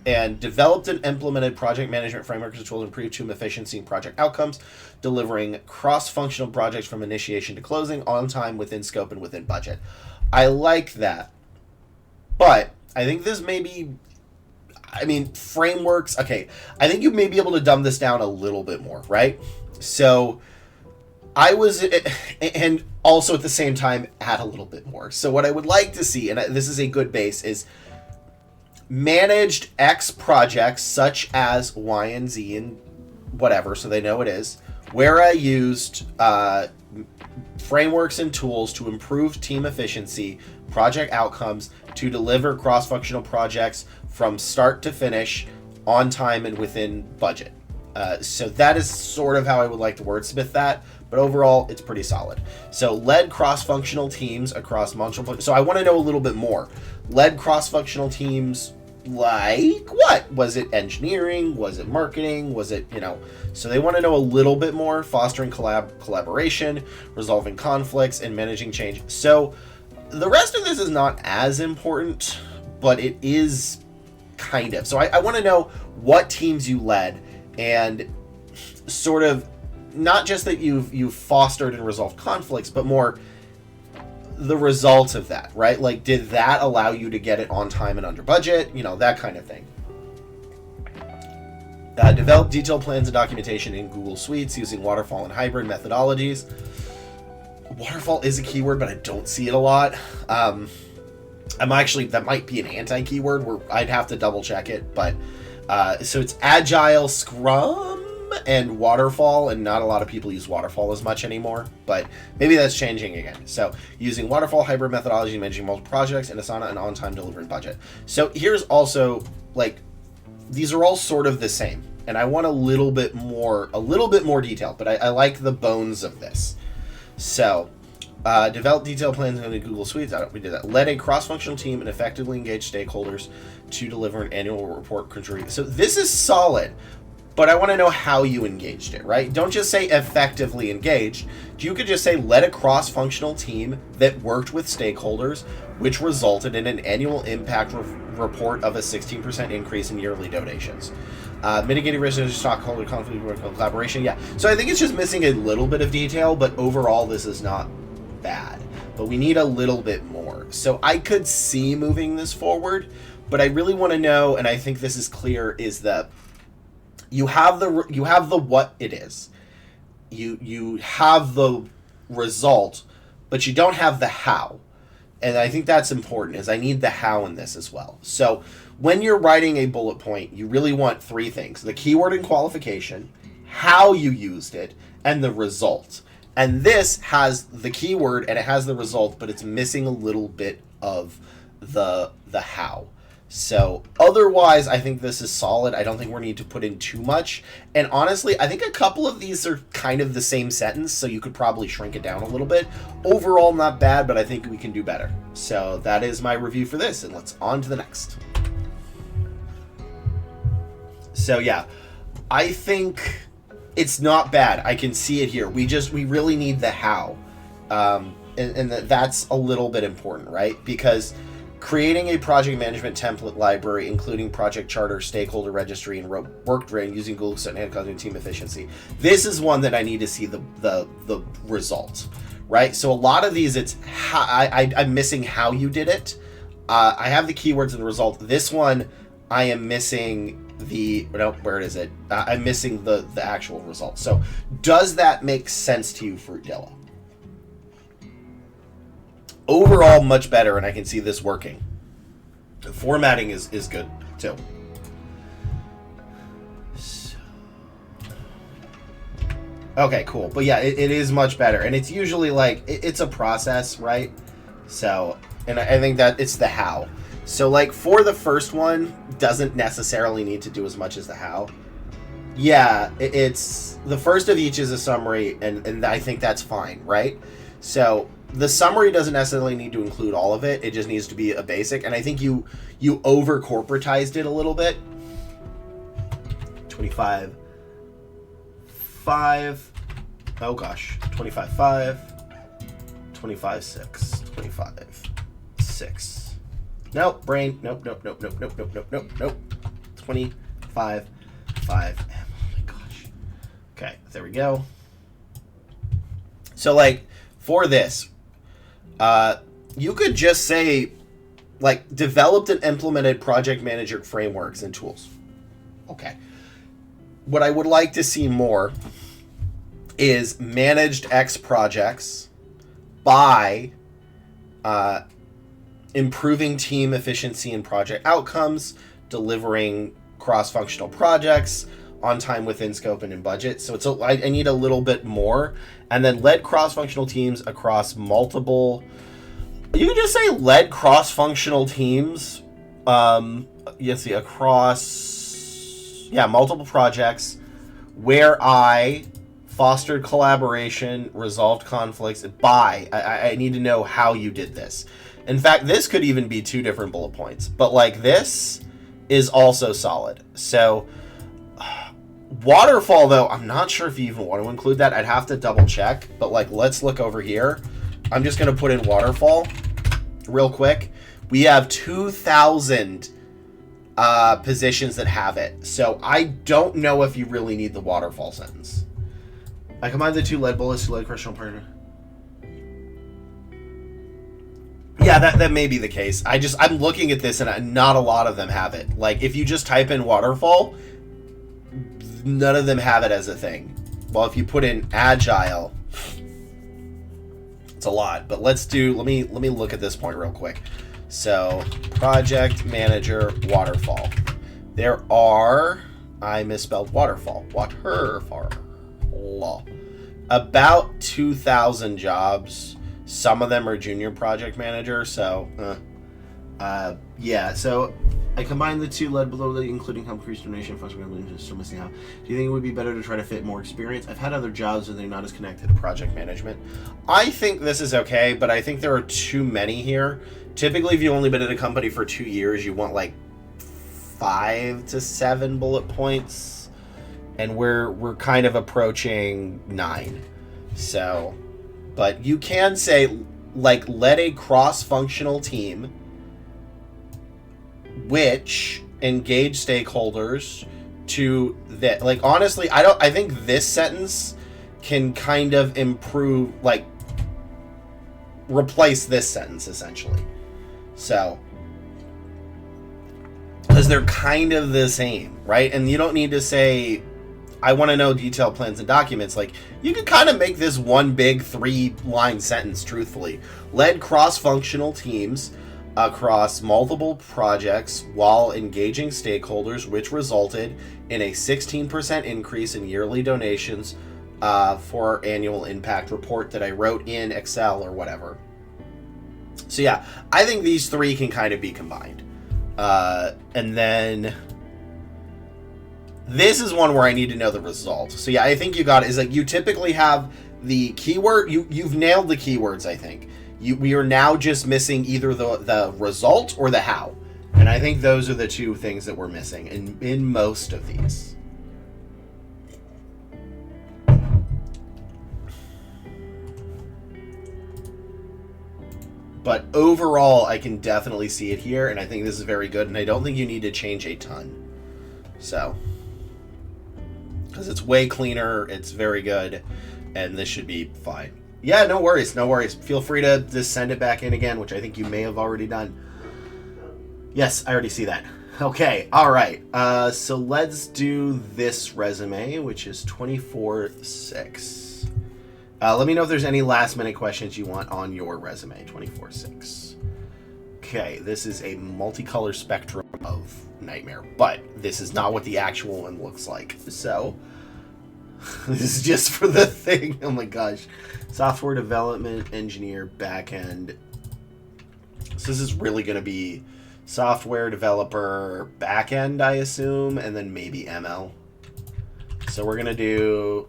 and developed and implemented project management frameworks and tools to improve team efficiency and project outcomes, delivering cross-functional projects from initiation to closing on time, within scope, and within budget. I like that, but I think this may be, frameworks, okay, I think you may be able to dumb this down a little bit more, right? So I was, and also at the same time, add a little bit more. So what I would like to see, and this is a good base, is managed X projects such as Y and Z and whatever, so they know it is, where I used frameworks and tools to improve team efficiency, project outcomes, to deliver cross-functional projects from start to finish on time and within budget. So that is sort of how I would like to wordsmith that, but overall, it's pretty solid. So led cross-functional teams across multiple... So I want to know a little bit more. Led cross-functional teams, like what? Was it engineering? Was it marketing? Was it, So they want to know a little bit more. Fostering collaboration, resolving conflicts, and managing change. So the rest of this is not as important, but it is kind of. So I want to know what teams you led, and sort of not just that you've fostered and resolved conflicts, but more the results of that, right? Like, did that allow you to get it on time and under budget? That kind of thing. Develop detailed plans and documentation in Google Suites using waterfall and hybrid methodologies. Waterfall is a keyword, but I don't see it a lot. That might be an anti-keyword where I'd have to double check it, but so it's Agile, Scrum, and Waterfall, and not a lot of people use Waterfall as much anymore, but maybe that's changing again. So using Waterfall, hybrid methodology, managing multiple projects, and Asana, and on-time delivery budget. So here's also, these are all sort of the same, and I want a little bit more detail, but I like the bones of this. So develop detailed plans in the Google Suites. We did that. Led a cross-functional team and effectively engaged stakeholders to deliver an annual report contribution. So this is solid, but I want to know how you engaged it, right? Don't just say effectively engaged. You could just say led a cross-functional team that worked with stakeholders, which resulted in an annual impact report of a 16% increase in yearly donations. Mitigating risk of stockholder conflict collaboration. Yeah. So I think it's just missing a little bit of detail, but overall this is not bad. But we need a little bit more. So I could see moving this forward, but I really want to know, and I think this is clear, is that you have the what it is. You have the result, but you don't have the how. And I think that's important, is I need the how in this as well. So when you're writing a bullet point, you really want three things: the keyword and qualification, how you used it, and the result. And this has the keyword and it has the result, but it's missing a little bit of the how. So otherwise, I think this is solid. I don't think we need to put in too much. And honestly, I think a couple of these are kind of the same sentence, so you could probably shrink it down a little bit. Overall, not bad, but I think we can do better. So that is my review for this, and let's on to the next. So yeah, I think it's not bad. I can see it here. We really need the how. And that's a little bit important, right? Because creating a project management template library, including project charter, stakeholder registry, and work drain using Google Set and causing team efficiency. This is one that I need to see the result, right? So a lot of these, it's how, I'm missing how you did it. I have the keywords in the result. This one, I am missing where is it? I'm missing the actual result. So does that make sense to you, Fruitdilla? Overall, much better, and I can see this working. The formatting is good, too. So. Okay, cool. But yeah, it is much better. And it's usually like, it's a process, right? So, and I think that it's the how. So, like, for the first one, doesn't necessarily need to do as much as the how. Yeah, it's... The first of each is a summary, and I think that's fine, right? So... The summary doesn't necessarily need to include all of it. It just needs to be a basic. And I think you over corporatized it a little bit. 25.5. Oh gosh. 25.5. 25.6. 25.6. Nope. Brain. Nope. 25.5. Oh my gosh. Okay. There we go. So like for this. You could just say, like, developed and implemented project manager frameworks and tools. Okay. What I would like to see more is managed X projects by improving team efficiency and project outcomes, delivering cross-functional projects on time, within scope, and in budget. So I need a little bit more. And then led cross-functional teams across multiple... You can just say led cross-functional teams. Across... Yeah, multiple projects where I fostered collaboration, resolved conflicts by... I need to know how you did this. In fact, this could even be 2 different bullet points. But, like, this is also solid. So... Waterfall, though, I'm not sure if you even want to include that. I'd have to double check. But, like, let's look over here. I'm just going to put in waterfall real quick. We have 2,000 positions that have it. So I don't know if you really need the waterfall sentence. I combined the 2 lead bullets to lead correctional partner. Yeah, that may be the case. I'm looking at this and not a lot of them have it. Like, if you just type in waterfall... None of them have it as a thing. Well, if you put in agile, it's a lot. But let me look at this point real quick. So, project manager waterfall. There are, I misspelled waterfall. Waterfall. About 2,000 jobs. Some of them are junior project manager. So, yeah. So. I combined the 2 lead below, including help increase donation funds. Still missing out. Do you think it would be better to try to fit more experience? I've had other jobs and they're not as connected to project management. I think this is okay, but I think there are too many here. Typically, if you've only been at a company for 2 years, you want like 5 to 7 bullet points, and we're kind of approaching 9. So, but you can say like led a cross-functional team which engage stakeholders to that. Like, honestly, I think this sentence can kind of improve, like, replace this sentence essentially. So, because they're kind of the same, right? And you don't need to say, I want to know detailed plans and documents. Like, you could kind of make this one big 3-line sentence, truthfully. Led cross-functional teams across multiple projects while engaging stakeholders, which resulted in a 16% increase in yearly donations for our annual impact report that I wrote in Excel or whatever. So yeah, I think these 3 can kind of be combined. And then this is one where I need to know the result. So yeah, I think you got it. Is like you typically have the keyword. You've nailed the keywords, I think. We are now just missing either the result or the how. And I think those are the two things that we're missing in most of these. But overall, I can definitely see it here, and I think this is very good, and I don't think you need to change a ton. So, because it's way cleaner, it's very good, and this should be fine. Yeah, no worries, no worries. Feel free to just send it back in again, which I think you may have already done. Yes, I already see that. Okay, all right. So let's do this resume, which is 24/6. Let me know if there's any last-minute questions you want on your resume, 24/6. Okay, this is a multicolor spectrum of Nightmare, but this is not what the actual one looks like. So, this is just for the thing. Oh my gosh. Software development, engineer, backend. So this is really going to be software developer, backend, I assume, and then maybe ML. So we're going to do...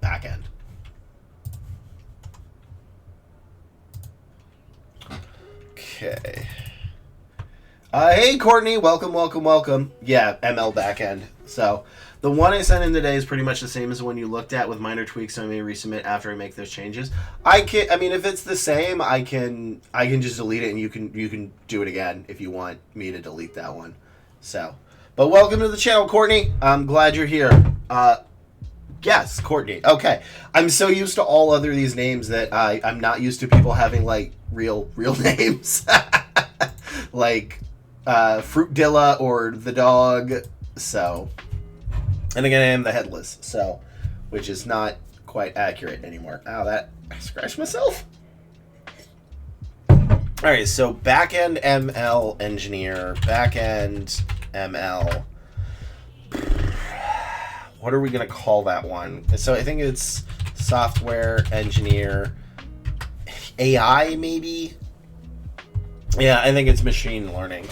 backend. Okay. Hey, Courtney. Welcome, welcome, welcome. Yeah, ML backend. So the one I sent in today is pretty much the same as the one you looked at with minor tweaks, so I may resubmit after I make those changes. I mean, if it's the same, I can just delete it, and you can do it again if you want me to delete that one. So, but welcome to the channel, Courtney. I'm glad you're here. Yes, Courtney. Okay. I'm so used to all other these names that I'm not used to people having like real names. Like Fruitdilla or the dog. So, and again, I am the headless. So, which is not quite accurate anymore. Ow, I scratched myself. All right. So backend ML engineer, backend ML. What are we going to call that one? So I think it's software engineer, AI maybe? Yeah, I think it's machine learning.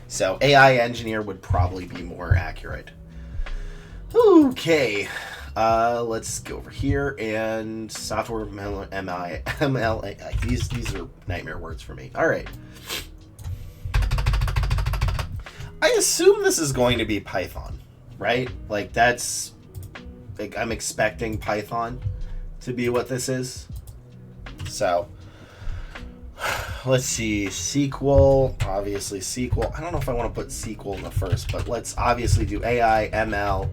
So AI engineer would probably be more accurate. Okay, let's go over here and software ML AI. These are nightmare words for me. All right. I assume this is going to be Python, right? Like that's... like I'm expecting Python to be what this is. So let's see. SQL, obviously SQL. I don't know if I want to put SQL in the first, but let's obviously do AI, ML,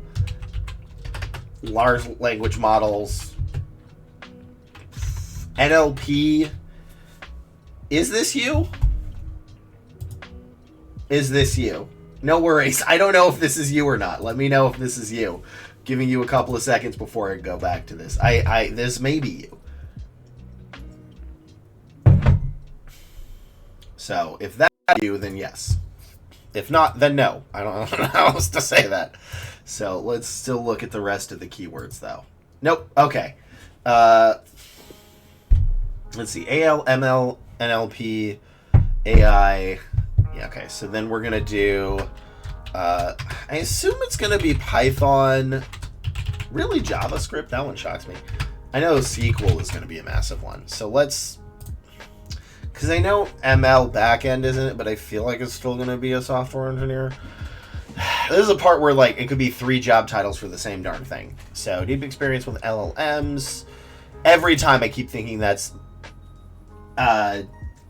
large language models, NLP. Is this you? Is this you? No worries. I don't know if this is you or not. Let me know if this is you. Giving you a couple of seconds before I go back to this. This may be you. So, if that's you, then yes. If not, then no. I don't know how else to say that. So, let's still look at the rest of the keywords, though. Nope. Okay. Let's see. AL, ML, NLP, AI. Yeah, okay. So, then we're going to do... I assume it's going to be Python. Really, JavaScript? That one shocks me. I know SQL is going to be a massive one. So let's... because I know ML backend isn't it, but I feel like it's still going to be a software engineer. This is a part where like it could be 3 job titles for the same darn thing. So deep experience with LLMs. Every time I keep thinking that's...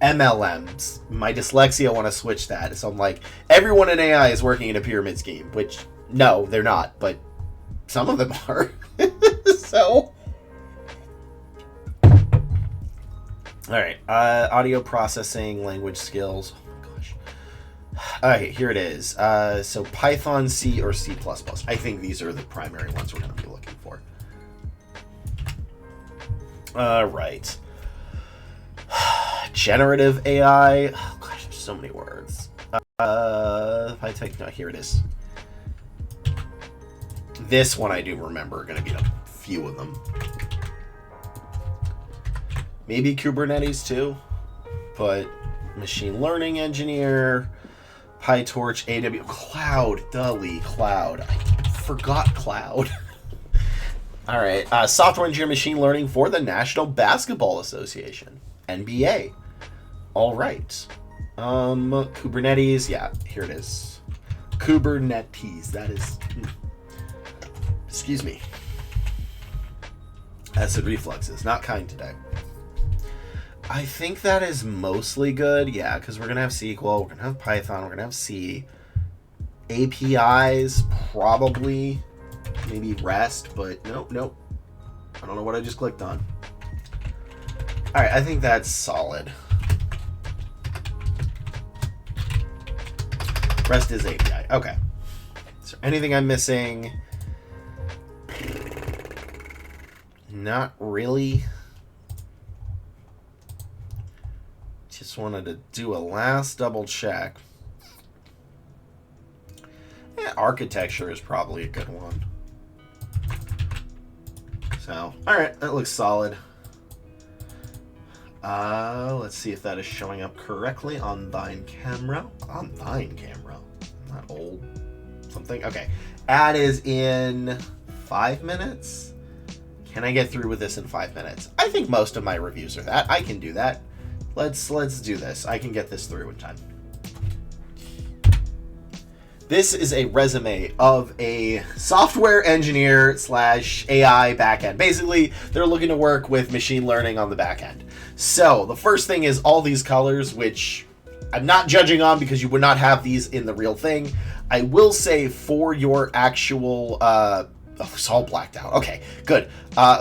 MLMs. My dyslexia want to switch that. So I'm like, everyone in AI is working in a pyramid scheme, which no, they're not, but some of them are. So, all right, audio processing, language skills. Oh my gosh. All right, here it is. So Python, C, or C++. I think these are the primary ones we're going to be looking for. All right. Generative AI. Oh gosh, there's so many words. If I take... no, here it is. This one I do remember. Going to be a few of them. Maybe Kubernetes too, but machine learning engineer, PyTorch, AWS, cloud, cloud. I forgot cloud. All right, software engineer machine learning for the National Basketball Association, NBA. All right, Kubernetes, yeah, here it is. Kubernetes, that is, excuse me. Acid reflexes, not kind today. I think that is mostly good, yeah, because we're going to have SQL, we're going to have Python, we're going to have C. APIs, probably, maybe REST, but nope. I don't know what I just clicked on. All right, I think that's solid. REST is API, okay. Is there anything I'm missing? Not really. Just wanted to do a last double check. Yeah, architecture is probably a good one. So, alright, that looks solid. Let's see if that is showing up correctly on thine camera. On thine camera? Not old. Something? Okay. Ad is in 5 minutes? Can I get through with this in 5 minutes? I think most of my reviews are that. I can do that. Let's do this. I can get this through in time. This is a resume of a software engineer / AI backend. Basically, they're looking to work with machine learning on the backend. So the first thing is all these colors, which I'm not judging on because you would not have these in the real thing. I will say for your actual, oh, it's all blacked out. Okay, good.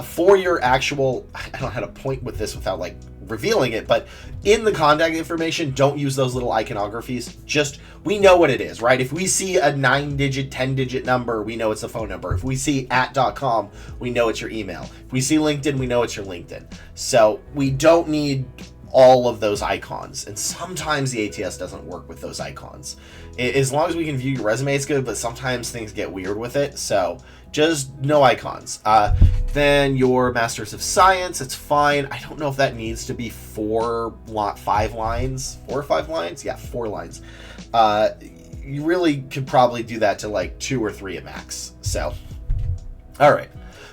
For your actual, I don't know how to point with this without like revealing it, but in the contact information, don't use those little iconographies. Just, we know what it is, right? If we see a 9-digit, 10-digit number, we know it's a phone number. If we see @.com, we know it's your email. If we see LinkedIn, we know it's your LinkedIn. So we don't need all of those icons, and sometimes the ATS doesn't work with those icons. As long as we can view your resume, it's good, but sometimes things get weird with it, so just no icons. Then your Masters of Science, it's fine. I don't know if that needs to be 5 lines. 4 or 5 lines? Yeah, 4 lines. You really could probably do that to like 2 or 3 at max. So, all right.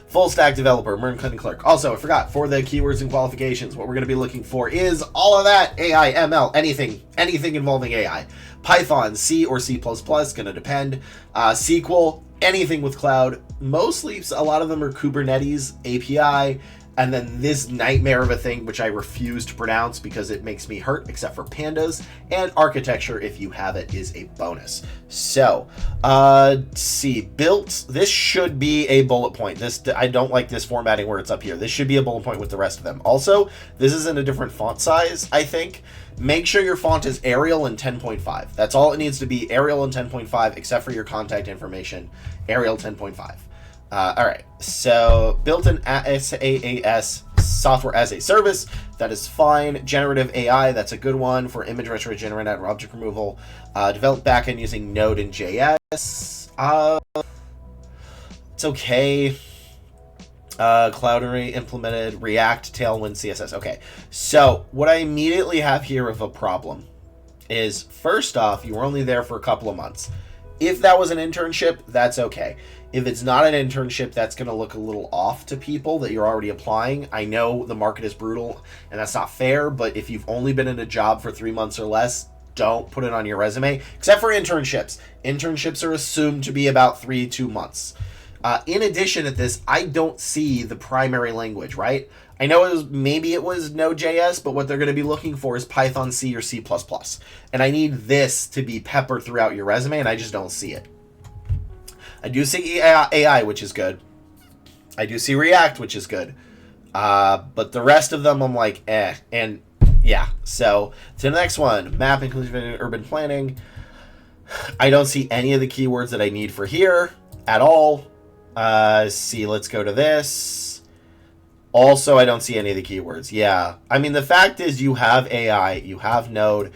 Full stack developer, Mern Clinton Clerk. Also, I forgot, for the keywords and qualifications, what we're going to be looking for is all of that, AI, ML, anything involving AI. Python, C or C++, going to depend. SQL, anything with cloud. Mostly, a lot of them are Kubernetes, API, and then this nightmare of a thing, which I refuse to pronounce because it makes me hurt, except for pandas, and architecture, if you have it, is a bonus. So, see, built, this should be a bullet point. This, I don't like this formatting where it's up here. This should be a bullet point with the rest of them. Also, this is in a different font size, I think. Make sure your font is Arial and 10.5. That's all it needs to be, Arial and 10.5, except for your contact information, Arial 10.5. All right, so built-in SaaS, software as a service, that is fine. Generative AI, that's a good one for image retrogenerated or object removal. Develop backend using Node and JS. It's okay. Cloud Array implemented, React, Tailwind, CSS. Okay, so what I immediately have here of a problem is, first off, you were only there for a couple of months. If that was an internship, that's okay. If it's not an internship, that's going to look a little off to people that you're already applying. I know the market is brutal, and that's not fair, but if you've only been in a job for 3 months or less, don't put it on your resume, except for internships. Internships are assumed to be about 2 months. In addition to this, I don't see the primary language, right? I know maybe it was Node.js, but what they're going to be looking for is Python, C, or C++. And I need this to be peppered throughout your resume, and I just don't see it. I do see AI, which is good. I do see React, which is good. But the rest of them, I'm like, eh. And yeah, so to the next one, map inclusive urban planning. I don't see any of the keywords that I need for here at all. See, let's go to this. Also, I don't see any of the keywords. Yeah. I mean, the fact is you have AI, you have Node,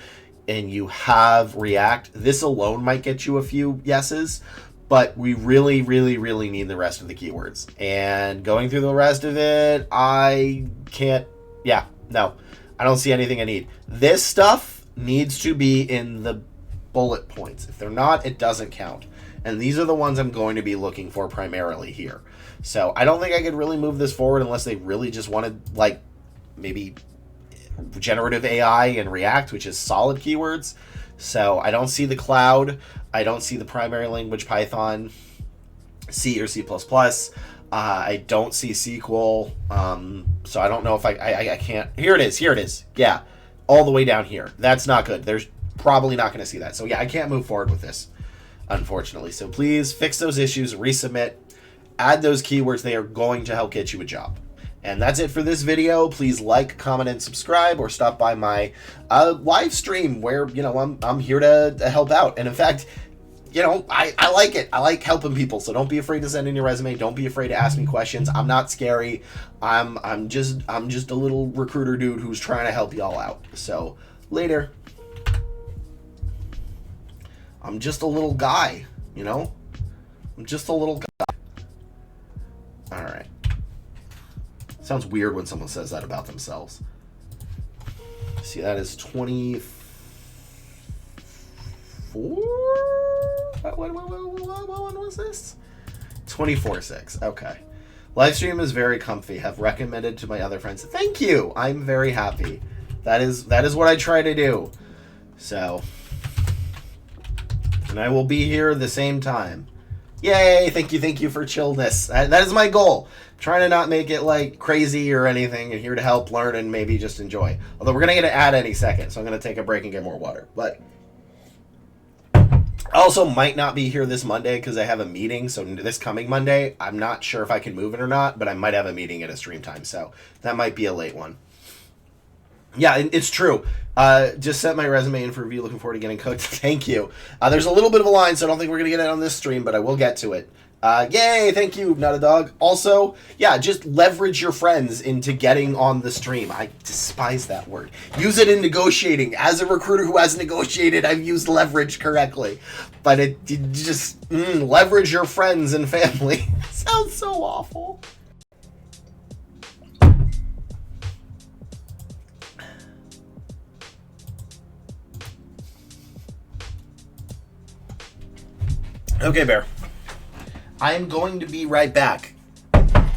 and you have React. This alone might get you a few yeses, but we really, really, really need the rest of the keywords. And going through the rest of it, I can't, yeah, No, I don't see anything I need. This stuff needs to be in the bullet points. If they're not, it doesn't count. And these are the ones I'm going to be looking for primarily here. So I don't think I could really move this forward unless they really just wanted, like, maybe generative AI and React, which is solid keywords. So I don't see the cloud. I don't see the primary language Python, C or C++. I don't see SQL. So I don't know if I can't. Here it is. Yeah, all the way down here. That's not good. There's probably not going to see that. So yeah, I can't move forward with this, unfortunately. So please fix those issues, resubmit, add those keywords. They are going to help get you a job. And that's it for this video. Please like, comment, and subscribe, or stop by my live stream where, you know, I'm here to help out. And in fact, you know, I like it. I like helping people. So don't be afraid to send in your resume. Don't be afraid to ask me questions. I'm not scary. I'm just a little recruiter dude who's trying to help y'all out. So later. I'm just a little guy, you know? I'm just a little guy. All right. Sounds weird when someone says that about themselves. See, that is 24? What one was this? 24/6. Okay. Livestream is very comfy. Have recommended to my other friends. Thank you. I'm very happy. That is what I try to do. So, and I will be here the same time. Yay! Thank you for chillness. That is my goal. I'm trying to not make it like crazy or anything, and here to help learn and maybe just enjoy. Although we're gonna get an ad any second, so I'm gonna take a break and get more water. But I also might not be here this Monday because I have a meeting. So this coming Monday, I'm not sure if I can move it or not, but I might have a meeting at a stream time, so that might be a late one. Yeah, it's true. Just sent my resume in for review. Looking forward to getting cooked. Thank you. There's a little bit of a line, so I don't think we're going to get it on this stream, but I will get to it. Yay, thank you, Not a Dog. Also, yeah, just leverage your friends into getting on the stream. I despise that word. Use it in negotiating. As a recruiter who has negotiated, I've used leverage correctly. But it just, leverage your friends and family. Sounds so awful. Okay, Bear. I'm going to be right back.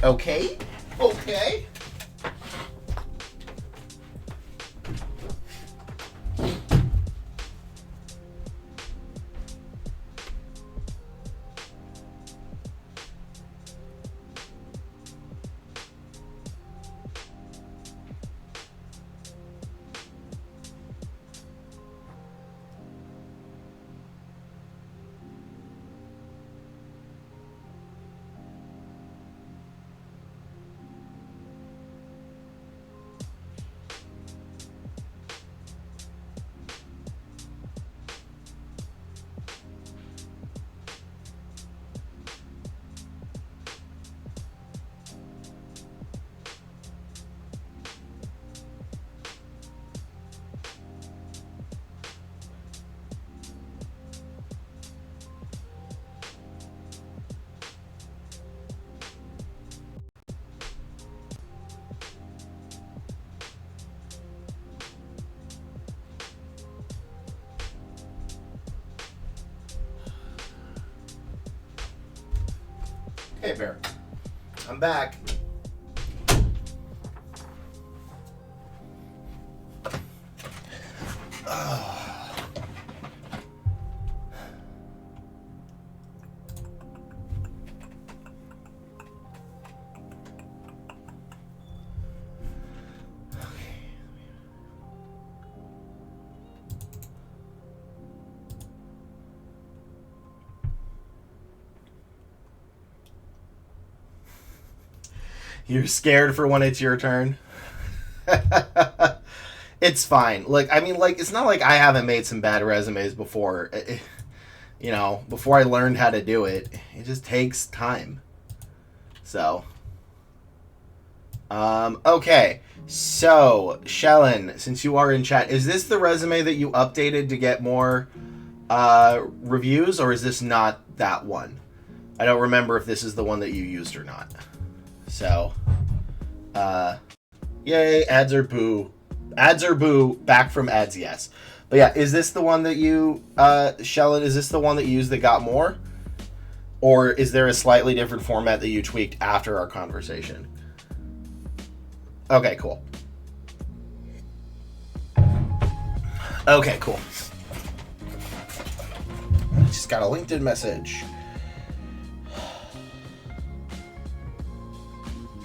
Okay? Okay. Hey, Bear. I'm back. You're scared for when it's your turn? It's fine. Look, I mean, like, it's not like I haven't made some bad resumes before. You know, before I learned how to do it. It just takes time. So. Okay. So, Shellen, since you are in chat, is this the resume that you updated to get more reviews, or is this not that one? I don't remember if this is the one that you used or not. So, Yay, ads are boo. Ads are boo. Back from ads, yes. But yeah, is this the one that you, Shellen, is this the one that you used that got more? Or is there a slightly different format that you tweaked after our conversation? Okay, cool. Okay, cool. I just got a LinkedIn message.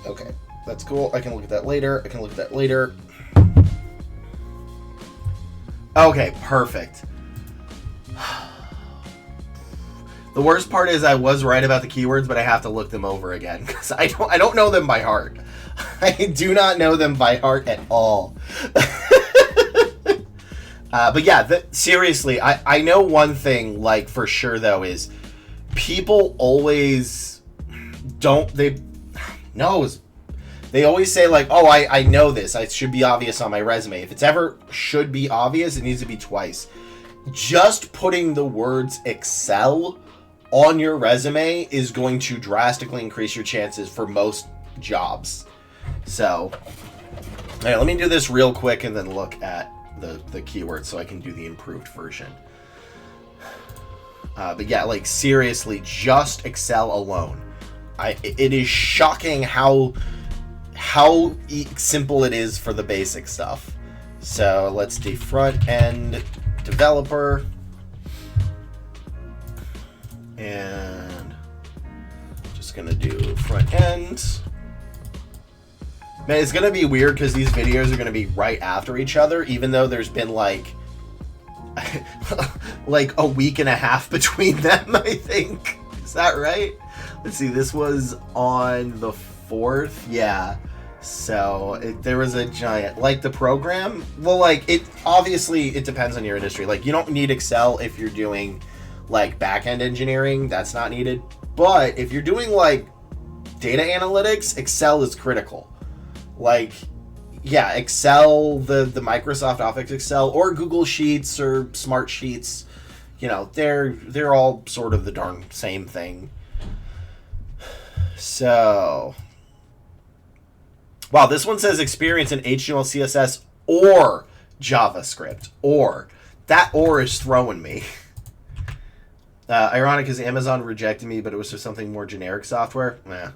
Okay, that's cool. I can look at that later. Okay, perfect. The worst part is I was right about the keywords, but I have to look them over again because I don't know them by heart. I do not know them by heart at all. But yeah, seriously, I know one thing, like, for sure, though, is people always they always say, like, oh, I know this. It should be obvious on my resume. If it's ever should be obvious, it needs to be twice. Just putting the words Excel on your resume is going to drastically increase your chances for most jobs. So, right, let me do this real quick and then look at the keywords so I can do the improved version. But yeah, like, seriously, just Excel alone. It is shocking how simple it is for the basic stuff. So let's do front end developer. And just gonna do front end. Man, it's gonna be weird because these videos are gonna be right after each other, even though there's been like like a week and a half between them, I think. Is that right? Let's see, this was on the 4th. Yeah. So there was a giant, like, the program. Well, like, it obviously it depends on your industry. Like, you don't need Excel if you're doing like back-end engineering. That's not needed. But if you're doing like data analytics, Excel is critical. Like, yeah, Excel, the Microsoft Office Excel, or Google Sheets or Smart Sheets, you know, they're all sort of the darn same thing. So, wow, this one says experience in HTML, CSS, or JavaScript. Or. That or is throwing me. Ironic because Amazon rejected me, but it was for something more generic software. Nah.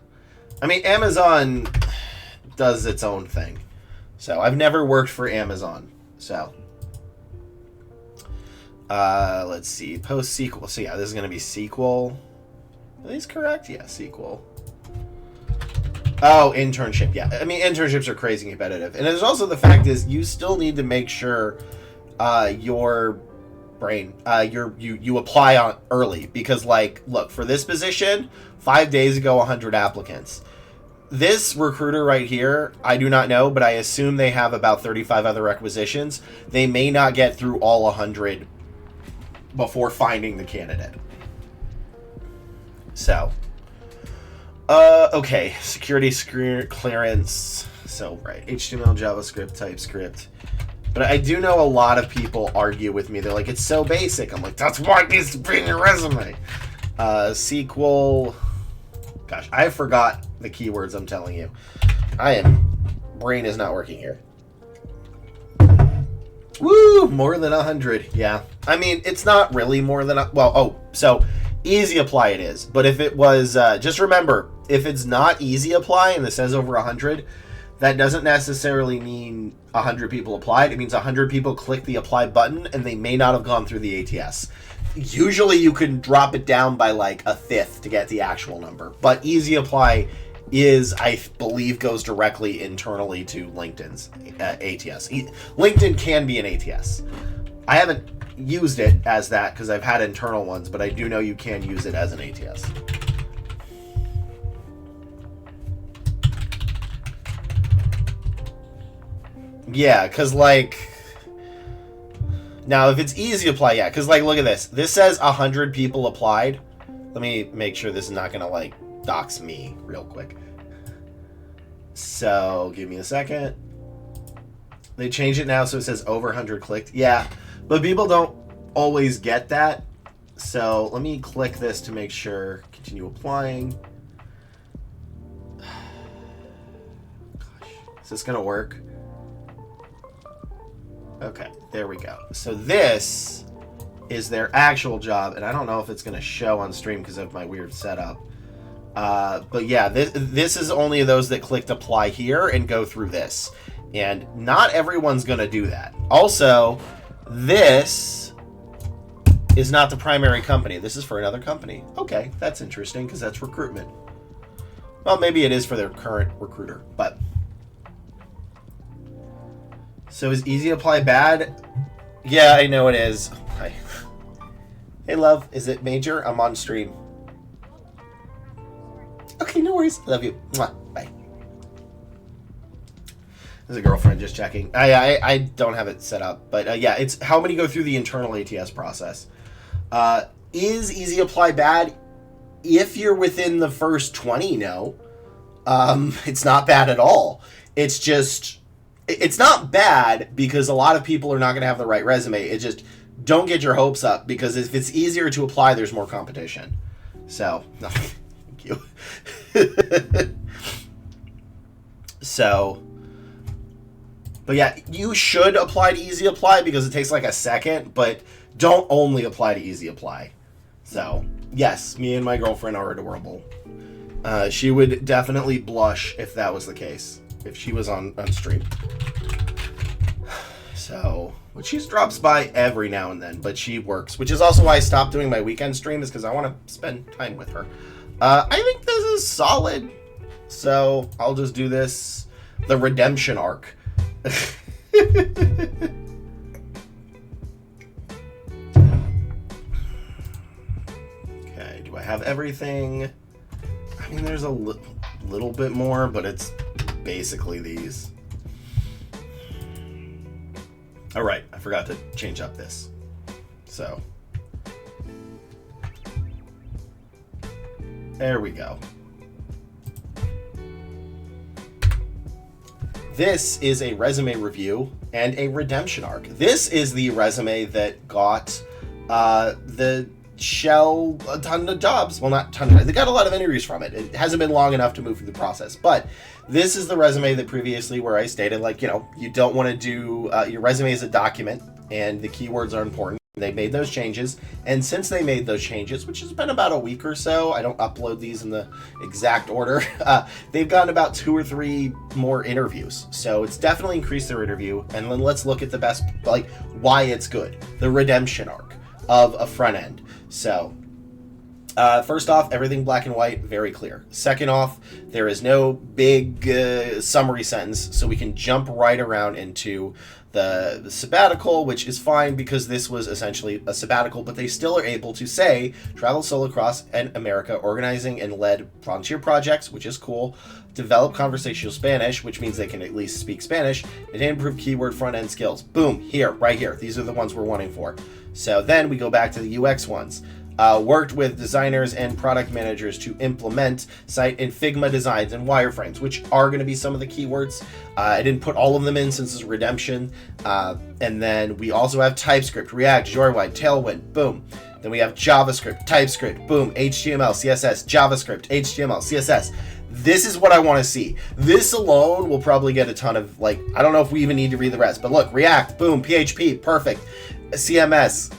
I mean, Amazon does its own thing. So, I've never worked for Amazon. So, let's see. Post-SQL. So, yeah, this is going to be SQL. Are these correct? Yeah, SQL. Oh, internship. Yeah. I mean, internships are crazy competitive. And there's also the fact is you still need to make sure your brain, you apply on early. Because, like, look, for this position, 5 days ago, 100 applicants. This recruiter right here, I do not know, but I assume they have about 35 other requisitions. They may not get through all 100 before finding the candidate. So, okay, security clearance. So, right, HTML, JavaScript, TypeScript. But I do know a lot of people argue with me. They're like, it's so basic. I'm like, that's why it needs to be in your resume. SQL. Gosh, I forgot the keywords, I'm telling you. Brain is not working here. Woo, more than 100. Yeah. I mean, it's not really more than, so easy apply it is. But if it was, just remember, if it's not easy apply and it says over 100, that doesn't necessarily mean 100 people applied. It means 100 people clicked the apply button and they may not have gone through the ATS. Usually you can drop it down by like a fifth to get the actual number. But easy apply is, I believe, goes directly internally to LinkedIn's ATS. LinkedIn can be an ATS. I haven't used it as that because I've had internal ones, but I do know you can use it as an ATS. Yeah, because, like, now if it's easy apply, yeah, because, like, look at this. This says 100 people applied. Let me make sure this is not going to, like, dox me real quick. So, give me a second. They changed it now so it says over 100 clicked. Yeah, but people don't always get that. So, let me click this to make sure. Continue applying. Gosh, Is this gonna work? Okay, there we go. So this is their actual job, and I don't know if it's gonna show on stream because of my weird setup. But yeah, this is only those that clicked apply here and go through this. And not everyone's going to do that. Also, this is not the primary company. This is for another company. Okay, that's interesting because that's recruitment. Well, maybe it is for their current recruiter, but... So is easy apply bad? Yeah, I know it is. Hi. Hey, love. Is it major? I'm on stream. Okay, no worries. Love you. Mwah. Bye. There's a girlfriend just checking. I don't have it set up, but yeah, it's how many go through the internal ATS process. Is easy apply bad? If you're within the first 20, no. It's not bad at all. It's just, it's not bad because a lot of people are not going to have the right resume. It's just, don't get your hopes up because if it's easier to apply, there's more competition. So, no, thank you. So, but yeah, you should apply to easy apply because it takes like a second, but don't only apply to easy apply. So, yes, me and my girlfriend are adorable. She would definitely blush if that was the case, if she was on stream. So, but she drops by every now and then, but she works, which is also why I stopped doing my weekend stream, is because I want to spend time with her. I think this is solid, so I'll just do this, the redemption arc. Okay, do I have everything? I mean, there's a little bit more, but it's basically these. All right, I forgot to change up this. So, there we go. This is a resume review and a redemption arc. This is the resume that got the Shell a ton of jobs. Well, not ton of, they got a lot of interviews from it. It hasn't been long enough to move through the process, but this is the resume that previously where I stated, like, you know, you don't want to do, your resume is a document and the keywords are important. They made those changes, and since they made those changes, which has been about a week or so, I don't upload these in the exact order, they've gotten about 2 or 3 more interviews. So it's definitely increased their interview, and then let's look at the best, like, why it's good. The redemption arc of a front end. So, first off, everything black and white, very clear. Second off, there is no big summary sentence, so we can jump right around into the sabbatical, which is fine because this was essentially a sabbatical, but they still are able to say travel solo across America, organizing and led volunteer projects, which is cool, develop conversational Spanish, which means they can at least speak Spanish, and improve keyword front-end skills. Boom, here, right here. These are the ones we're wanting for. So then we go back to the UX ones. Worked with designers and product managers to implement site and Figma designs and wireframes, which are going to be some of the keywords. I didn't put all of them in since it's redemption. And then we also have TypeScript, React, Joyride, Tailwind, boom. Then we have JavaScript, TypeScript, boom, HTML, CSS, JavaScript, HTML, CSS. This is what I want to see. This alone will probably get a ton of, like, I don't know if we even need to read the rest, but look, React, boom, PHP, perfect. CMS.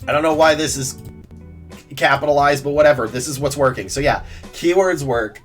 I don't know why this is capitalized, but whatever. This is what's working. So yeah, keywords work.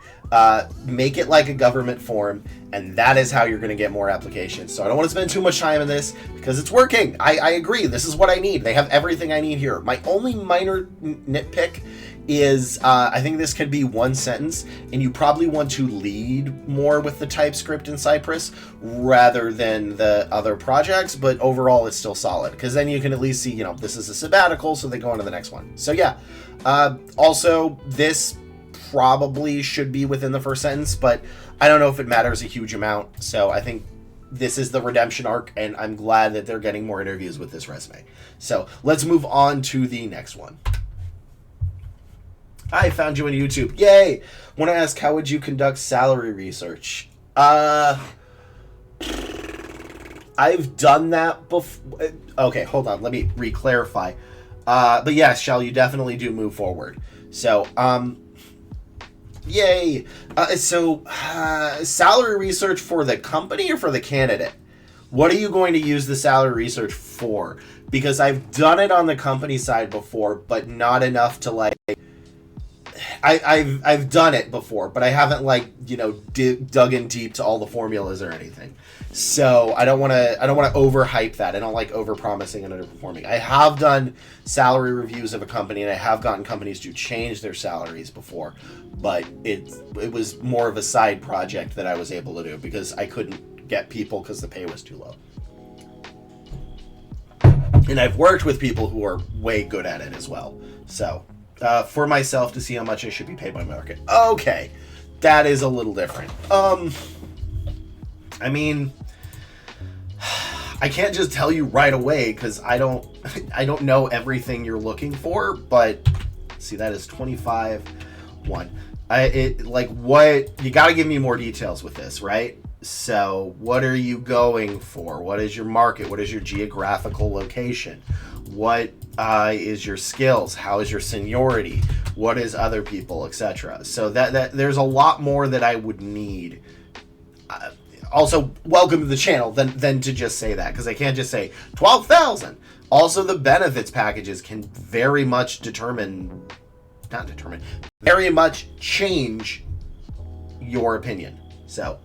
Make it like a government form, and that is how you're going to get more applications. So I don't want to spend too much time in this because it's working. I agree. This is what I need. They have everything I need here. My only minor nitpick is I think this could be one sentence, and you probably want to lead more with the TypeScript in Cypress rather than the other projects, but overall it's still solid because then you can at least see, you know, this is a sabbatical, so they go on to the next one. So yeah, also this probably should be within the first sentence, but I don't know if it matters a huge amount. So I think this is the redemption arc, and I'm glad that they're getting more interviews with this resume. So let's move on to the next one. I found you on YouTube. Yay! Want to ask, how would you conduct salary research? I've done that before. Okay, hold on. Let me re-clarify. But yes, Shell, you definitely do move forward. So, Yay! Salary research for the company or for the candidate? What are you going to use the salary research for? Because I've done it on the company side before, but not enough to like. I've done it before, but I haven't dug in deep to all the formulas or anything. So I don't want to overhype that. I don't like overpromising and underperforming. I have done salary reviews of a company, and I have gotten companies to change their salaries before, but it was more of a side project that I was able to do because I couldn't get people because the pay was too low. And I've worked with people who are way good at it as well. So for myself to see how much I should be paid by market. Okay, that is a little different. I mean, I can't just tell you right away because I don't know everything you're looking for. But see, that is 25. What you got to give me more details with this, right? So, what are you going for? What is your market? What is your geographical location? What is your skills? How is your seniority? What is other people, etc. So that there's a lot more that I would need. Also, welcome to the channel. Than to just say that, because I can't just say 12,000. Also, the benefits packages can very much very much change your opinion. So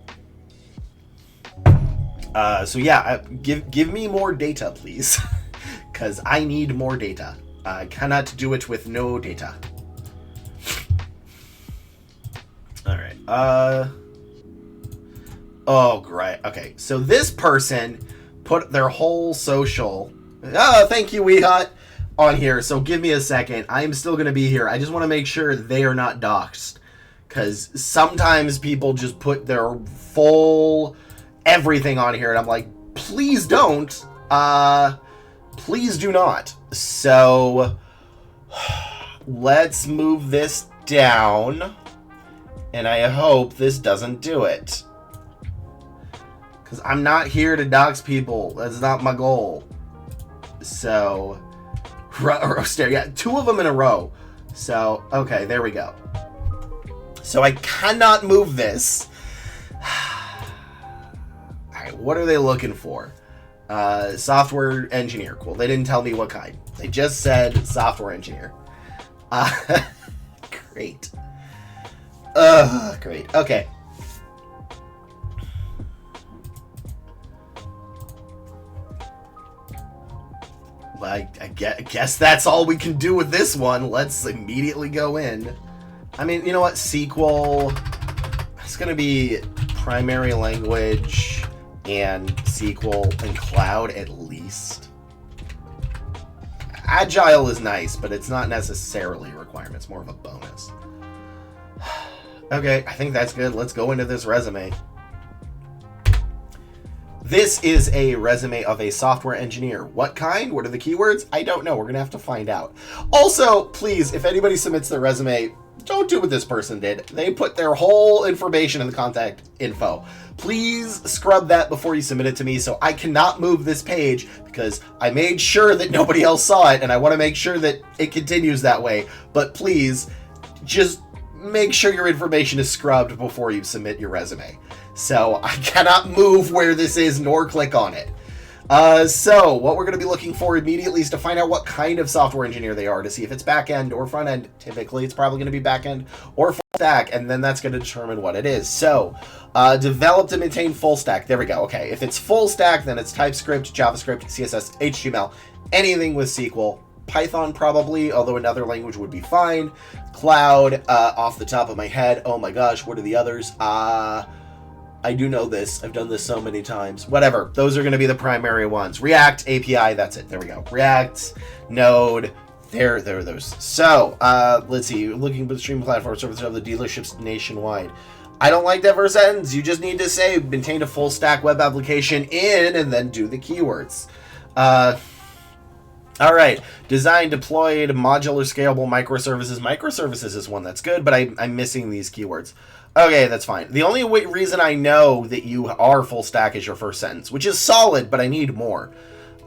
yeah, give me more data, please, because I need more data. I cannot do it with no data. All right. Oh, great. Okay, so this person put their whole social. Oh, thank you, WeHut, on here. So give me a second. I am still gonna be here. I just want to make sure they are not doxxed, because sometimes people just put their full everything on here, and I'm like, please don't. Please do not. So let's move this down, and I hope this doesn't do it, because I'm not here to dox people. That's not my goal. So yeah, 2 of them in a row. So okay, there we go. So I cannot move this. What are they looking for? Software engineer. Cool. They didn't tell me what kind. They just said software engineer. Great. Great. Okay. Well, I guess that's all we can do with this one. Let's immediately go in. I mean, you know what? SQL. It's going to be primary language and SQL and cloud at least. Agile is nice, but it's not necessarily a requirement. It's more of a bonus. Okay, I think that's good. Let's go into this resume. This is a resume of a software engineer. What kind? What are the keywords? I don't know. We're going to have to find out. Also, please, if anybody submits their resume, don't do what this person did. They put their whole information in the contact info. Please scrub that before you submit it to me, so I cannot move this page because I made sure that nobody else saw it, and I want to make sure that it continues that way. But please, just make sure your information is scrubbed before you submit your resume. So I cannot move where this is nor click on it. So what we're going to be looking for immediately is to find out what kind of software engineer they are, to see if it's back-end or front-end. Typically, it's probably going to be back-end or full stack, and then that's going to determine what it is. So, develop and maintain full stack. There we go. Okay, if it's full stack, then it's TypeScript, JavaScript, CSS, HTML, anything with SQL. Python probably, although another language would be fine. Cloud, off the top of my head. Oh my gosh, what are the others? I do know this. I've done this so many times. Whatever. Those are going to be the primary ones. React, API, that's it. There we go. React, Node, there are those. So, let's see. Looking for the streaming platform service of the dealerships nationwide. I don't like that first sentence. You just need to say, maintain a full stack web application in, and then do the keywords. All right. Design, deployed, modular, scalable, microservices. Microservices is one that's good, but I'm missing these keywords. Okay, that's fine. The only reason I know that you are full stack is your first sentence, which is solid, but I need more.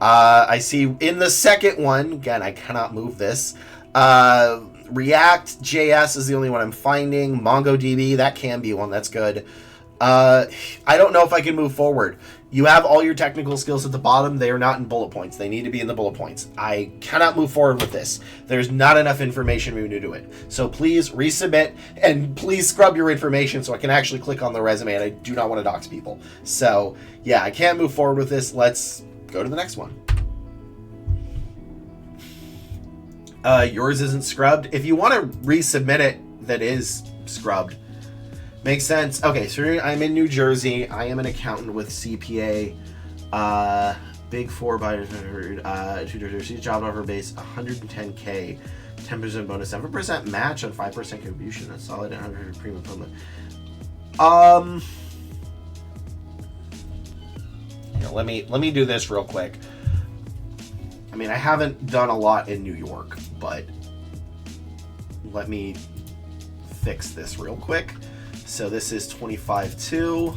I see in the second one, again, I cannot move this. React JS is the only one I'm finding. MongoDB, that can be one. That's good. I don't know if I can move forward. You have all your technical skills at the bottom. They are not in bullet points. They need to be in the bullet points. I cannot move forward with this. There's not enough information for me to do it. So please resubmit, and please scrub your information so I can actually click on the resume, and I do not want to dox people. So yeah, I can't move forward with this. Let's go to the next one. Yours isn't scrubbed. If you want to resubmit it, that is scrubbed. Makes sense. Okay, so I'm in New Jersey. I am an accountant with CPA. Big Four by job offer base 110K, 10% bonus, 7% match on 5% contribution. That's solid. 100 premium payment. Yeah, let me do this real quick. I mean, I haven't done a lot in New York, but let me fix this real quick. So this is 25.2.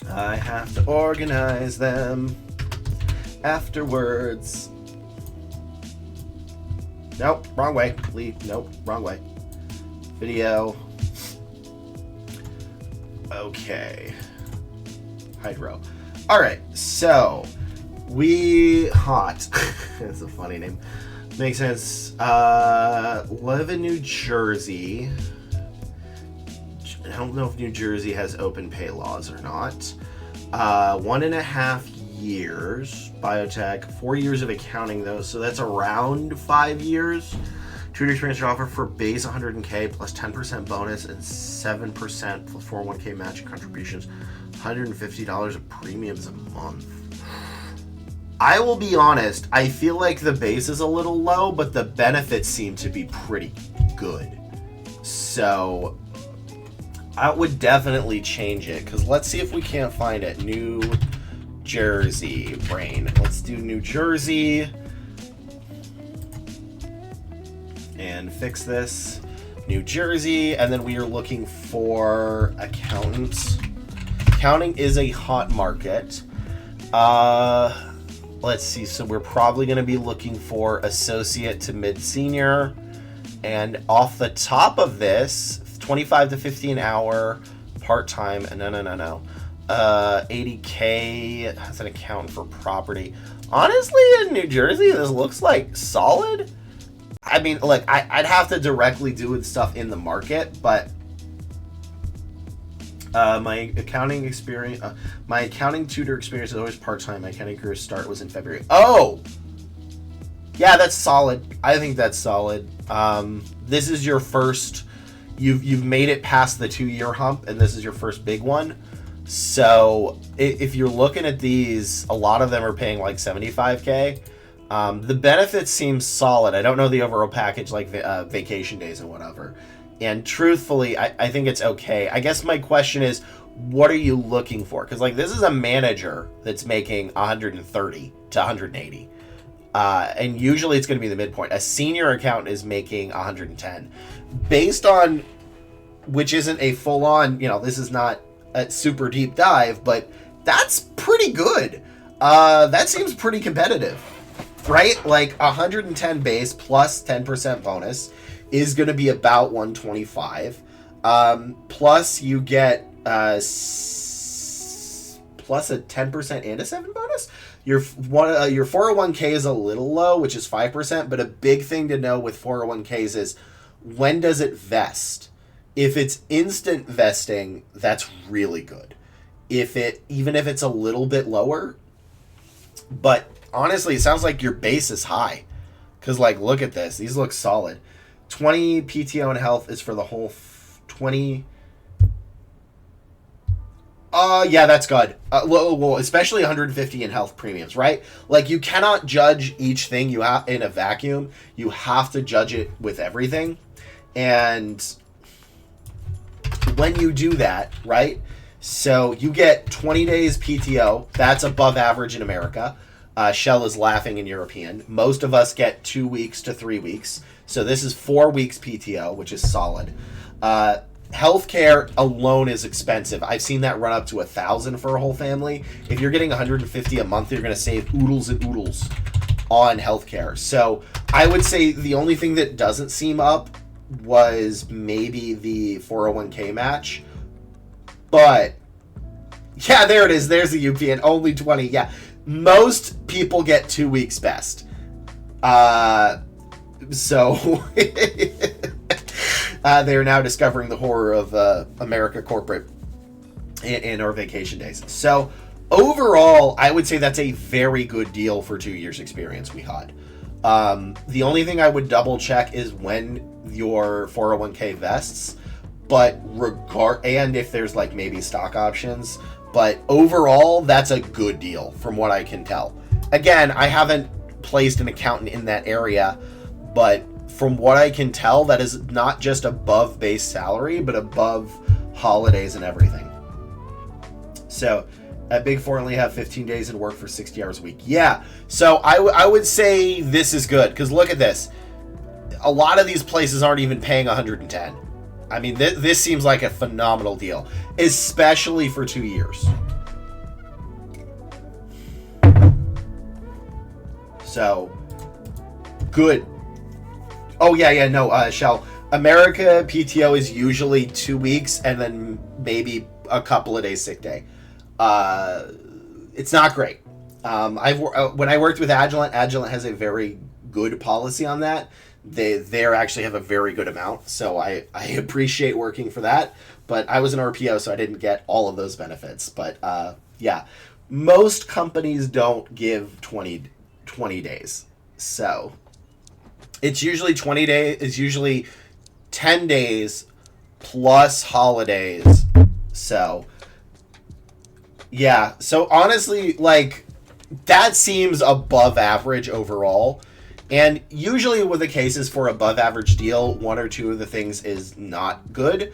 I have to organize them afterwards. Nope, wrong way. Nope, wrong way. Video. Okay. Hydro. All right, so hot. That's a funny name. Makes sense. Live in New Jersey. I don't know if New Jersey has open pay laws or not. 1.5 years biotech, 4 years of accounting though, so that's around 5 years. Tutor experience offer for base 100K plus 10% bonus and 7% plus 401K matching contributions, $150 of premiums a month. I will be honest, I feel like the base is a little low, but the benefits seem to be pretty good. So I would definitely change it, because let's see if we can't find it. New Jersey, brain. Let's do New Jersey and fix this. New Jersey, and then we are looking for accountants. Accounting is a hot market. Let's see, so we're probably going to be looking for associate to mid-senior, and off the top of this, 25 to 50 an hour, part-time, no. 80K as an accountant for property. Honestly, in New Jersey, this looks like solid. I mean, like, I'd have to directly do stuff in the market, but my accounting experience, my accounting tutor experience is always part-time. My accounting career start was in February. Oh! Yeah, that's solid. I think that's solid. This is your first, you've made it past the 2-year hump, and this is your first big one. So if you're looking at these, a lot of them are paying like 75K. The benefits seem solid. I don't know the overall package, like vacation days and whatever. And truthfully, I think it's okay. I guess my question is, what are you looking for? Because like this is a manager that's making 130 to 180. And usually it's going to be the midpoint. A senior accountant is making 110. Based on, which isn't a full-on, this is not a super deep dive, but that's pretty good. That seems pretty competitive, right? Like 110 base plus 10% bonus is going to be about 125. Plus you get plus a 10% and a 7 bonus. Your 401k is a little low, which is 5%, but a big thing to know with 401ks is, when does it vest? If it's instant vesting, that's really good. Even if it's a little bit lower, but honestly, it sounds like your base is high. Because, like, look at this. These look solid. 20 PTO and health is for the whole 20. Yeah, that's good. Well, especially 150 in health premiums, right? Like, you cannot judge each thing you have in a vacuum. You have to judge it with everything. And when you do that, right? So you get 20 days PTO. That's above average in America. Shell is laughing in European. Most of us get 2 weeks to 3 weeks. So this is 4 weeks PTO, which is solid. healthcare alone is expensive. I've seen that run up to $1,000 for a whole family. If you're getting $150 a month, you're going to save oodles and oodles on healthcare. So I would say the only thing that doesn't seem up was maybe the 401k match. But yeah, there it is. There's the UPN. Only 20. Yeah. Most people get 2 weeks best. So they are now discovering the horror of America corporate in our vacation days. So overall, I would say that's a very good deal for 2 years experience we had. The only thing I would double check is when your 401k vests, and if there's like maybe stock options. But overall, that's a good deal from what I can tell. Again, I haven't placed an accountant in that area, but from what I can tell, that is not just above base salary, but above holidays and everything. So at Big Four, only have 15 days and work for 60 hours a week. Yeah, so I would say this is good, because look at this. A lot of these places aren't even paying 110. I mean, this seems like a phenomenal deal, especially for 2 years. So, good. Oh, yeah, no, Shell. America PTO is usually 2 weeks and then maybe a couple of days sick day. It's not great. When I worked with Agilent has a very good policy on that. They actually have a very good amount, so I appreciate working for that. But I was an RPO, so I didn't get all of those benefits. But yeah, most companies don't give 20 days. So it's usually 20 days. It's usually 10 days plus holidays. So yeah. So honestly, like, that seems above average overall. And usually with the cases for above average deal, one or two of the things is not good,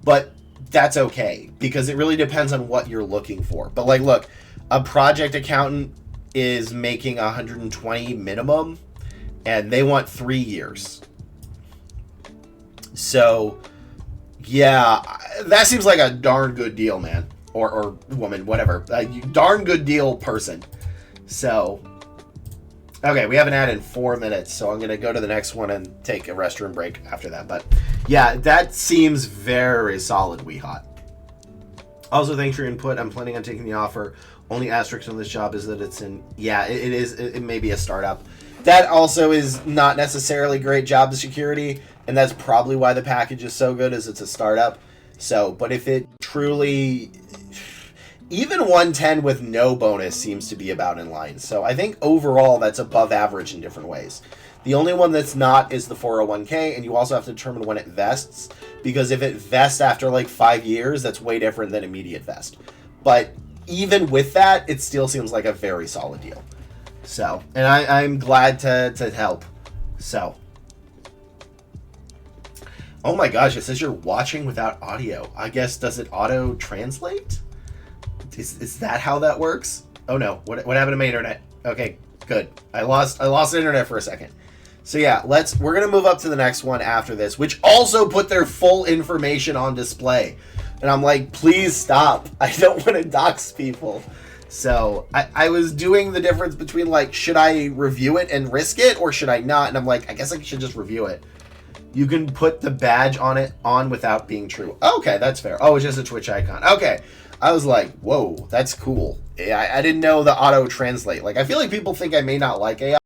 but that's okay because it really depends on what you're looking for. But like, look, a project accountant is making 120 minimum and they want 3 years. So yeah, that seems like a darn good deal, man, or woman, whatever, a darn good deal person. So okay, we have an ad in 4 minutes, so I'm going to go to the next one and take a restroom break after that. But yeah, that seems very solid, We Hot. Also, thanks for your input. I'm planning on taking the offer. Only asterisk on this job is that it's in, yeah, it is, it may be a startup. That also is not necessarily great job security, and that's probably why the package is so good, is it's a startup. So, but if it truly, even 110 with no bonus seems to be about in line. So I think overall that's above average in different ways. The only one that's not is the 401k, and you also have to determine when it vests, because if it vests after like 5 years, that's way different than immediate vest. But even with that, it still seems like a very solid deal. So, and I'm glad to help. So, oh my gosh, it says you're watching without audio. I guess, does it auto translate? Is that how that works? Oh no, what happened to my internet? Okay, good. I lost internet for a second. So yeah, we're gonna move up to the next one after this, which also put their full information on display. And I'm like, please stop. I don't want to dox people. So I was doing the difference between like, should I review it and risk it, or should I not? And I'm like, I guess I should just review it. You can put the badge on without being true. Okay, that's fair. Oh, it's just a Twitch icon. Okay. I was like, whoa, that's cool. I didn't know the auto translate. Like, I feel like people think I may not like AI.